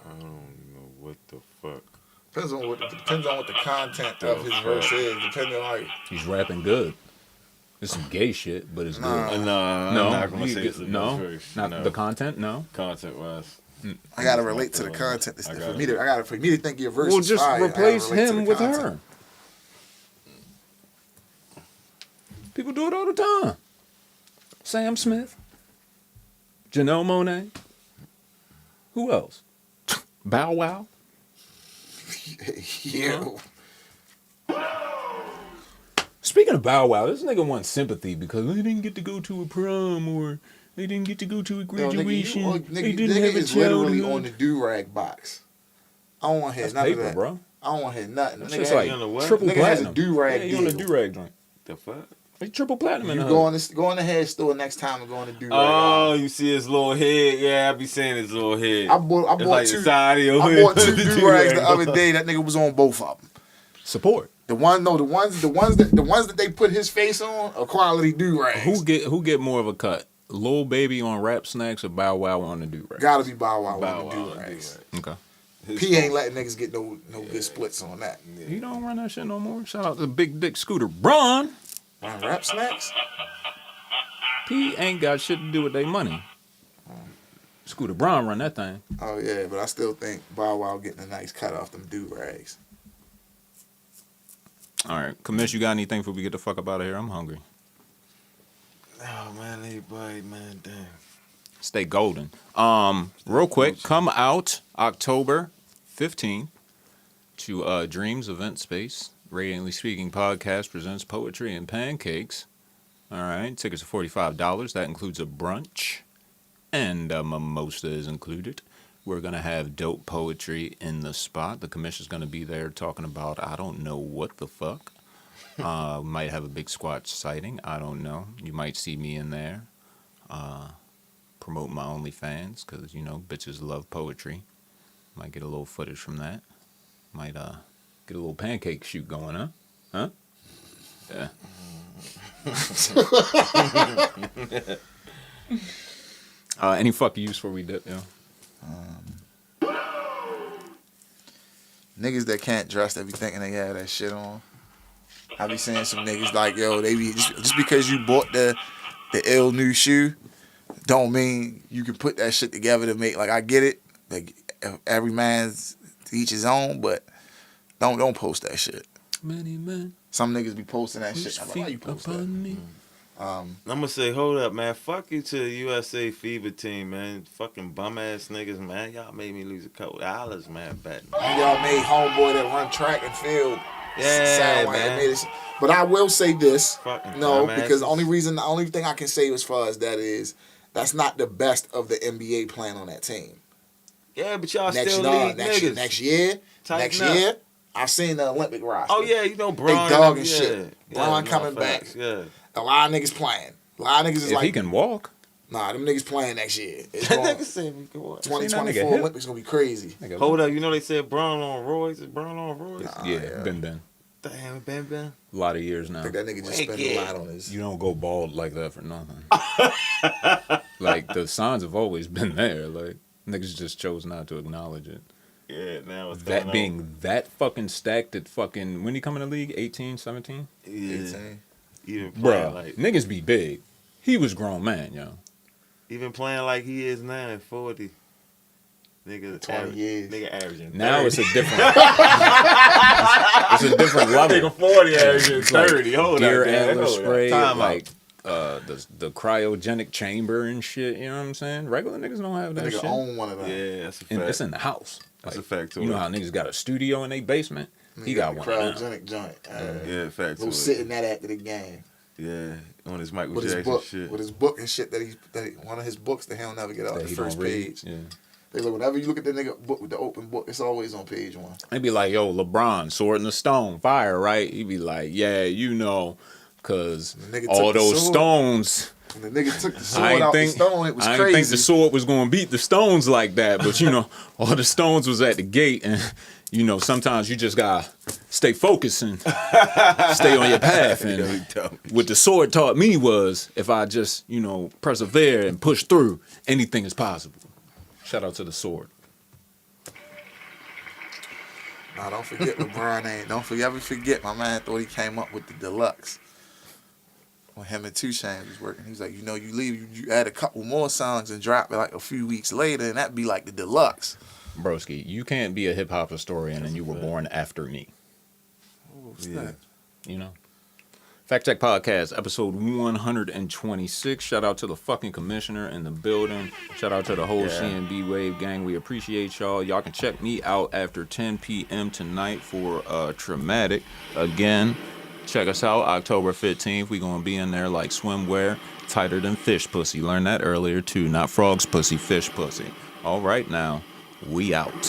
I don't know what the fuck. Depends on what the content of his verse is. Depending on like he's rapping good. It's some gay shit, but it's good. No, I'm not gonna say it's the best verse. Not the content. No, content wise. I gotta relate to the content. For me to think your verse. Well, is just fire, replace him with content. her. People do it all the time. Sam Smith, Janelle Monáe. Who else? Bow Wow. Yeah. Speaking of Bow Wow, this nigga wants sympathy because they didn't get to go to a prom or they didn't get to go to a graduation. They didn't have a is literally childhood. on the do-rag box. I don't want to hear That's nothing paper, of that. bro. I don't want to hear nothing. That's Nigga just has- like triple nigga platinum. has a do-rag Yeah, you on a deal. do-rag joint. The fuck? It's triple platinum in You the go hood. on the hair store next time and go on the do-rag. Oh, you see his little head? Yeah, I be seeing his little head. I bought It's like two. the side of your I head. bought two do-rags the other day. That nigga was on both of them. Support. The ones that they put his face on are quality do-rags. Who get more of a cut? Lil Baby on Rap Snacks or Bow Wow on the do-rag? Gotta be Bow Wow Bow on Wow the on the do-rags. Okay. P ain't letting niggas get no good splits on that. He don't run that shit no more. Shout out to Big Dick Scooter Braun. On Rap Snacks? P ain't got shit to do with their money. Scooter Braun run that thing. Oh yeah, but I still think Bow Wow getting a nice cut off them do-rags. All right, Commish, you got anything before we get the fuck up out of here? I'm hungry. Oh man, everybody, man, damn. Stay golden. Real quick, come out October 15th to Dreams Event Space. Radiantly Speaking Podcast presents Poetry and Pancakes. All right, tickets are $45. That includes a brunch, and a mimosa is included. We're going to have dope poetry in the spot. The commission's going to be there talking about, I don't know what the fuck. Might have a big Squatch sighting. I don't know. You might see me in there. Promote my OnlyFans because, you know, bitches love poetry. Might get a little footage from that. Might get a little pancake shoot going, huh? Huh? Yeah. Any fuck yous before we dip, yo? Niggas that can't dress, they be thinking they have that shit on. I be seeing some niggas like, yo, they be just because you bought the ill new shoe, don't mean you can put that shit together to make, like, I get it, like every man's to each his own, but don't post that shit. Many men. Some niggas be posting that shit. I'm like, why you post that? I'm gonna say, hold up, man. Fuck you to the USA FIBA team, man. Fucking bum ass niggas, man. Y'all made me lose a couple dollars, man. Betting. Y'all made homeboy that run track and field. Yeah, sound like man. it made it. But I will say this, Fucking no, dumbasses. because the only thing I can say as far as that is, that's not the best of the NBA playing on that team. Yeah, but y'all Next still year, lead next niggas. year, Tighten up. I've seen the Olympic roster. Oh yeah, you know They Braun. dogging yeah. shit. Braun Yeah, coming no, back. facts, Yeah. A lot of niggas playing. A lot of niggas is If like, he can walk. nah, them niggas playing next year. It's That going, nigga said we can watch. 2024 hip. Olympics gonna be crazy. Hold up, you know they said Braun on Royce. Is Braun on Royce? Yeah, been. Damn, Ben. A lot of years now. I think that nigga just spent a lot on his. You don't go bald like that for nothing. Like, the signs have always been there. Like, niggas just chose not to acknowledge it. Yeah, now it's That going being on. that fucking stacked at fucking, when he come in the league? 18, 17? Yeah. 18. Even playing Bruh, like niggas be big. He was grown man, yo. even playing like he is now at 40. Nigga 20 years. Nigga averaging. Now 30. it's a different it's a different level. Nigga 40 averaging It's like 30. Hold deer up, man. antler Hold up. spray, Time out. like the cryogenic chamber and shit. You know what I'm saying? Regular niggas don't have The that nigga shit. own one of them. Yeah, that's a And fact. it's in the house. That's Like, a fact too. you know how niggas got a studio in their basement? He got the one now. cryogenic joint. Yeah, fact Go too. sit in that after the game. Yeah, on his Michael With his Jackson book, shit. with his book and shit that one of his books that he'll never get off That the he first don't read. page. Yeah. They like, whenever you look at the nigga book with the open book, it's always on page 1. They be like, yo, LeBron, sword in the stone, fire, right? He be like, yeah, you know, because The nigga all took the those sword. stones. When the nigga took the I sword ain't out think, the stone, it was I ain't crazy. think the sword was going to beat the stones like that. But, you know, all the stones was at the gate. And, you know, sometimes you just got to stay focused and stay on your path. And what the sword taught me was if I just, you know, persevere and push through, anything is possible. Shout out to the sword. Nah, don't forget LeBron ain't. Don't ever forget my man thought he came up with the deluxe. When him and 2 Chainz was working, he was like, you know, you leave, you add a couple more songs and drop it like a few weeks later, and that'd be like the deluxe. Broski, you can't be a hip hop historian and you were born after me. What's that? You know? FactCheck Podcast, episode 126. Shout out to the fucking commissioner in the building. Shout out to the whole CNB Wave gang. We appreciate y'all. Y'all can check me out after 10 p.m. tonight for Traumatic. Again, Check us out October 15th. We gonna be in there like swimwear, tighter than fish pussy. Learned that earlier too. Not frog's pussy, fish pussy. All right now, we out.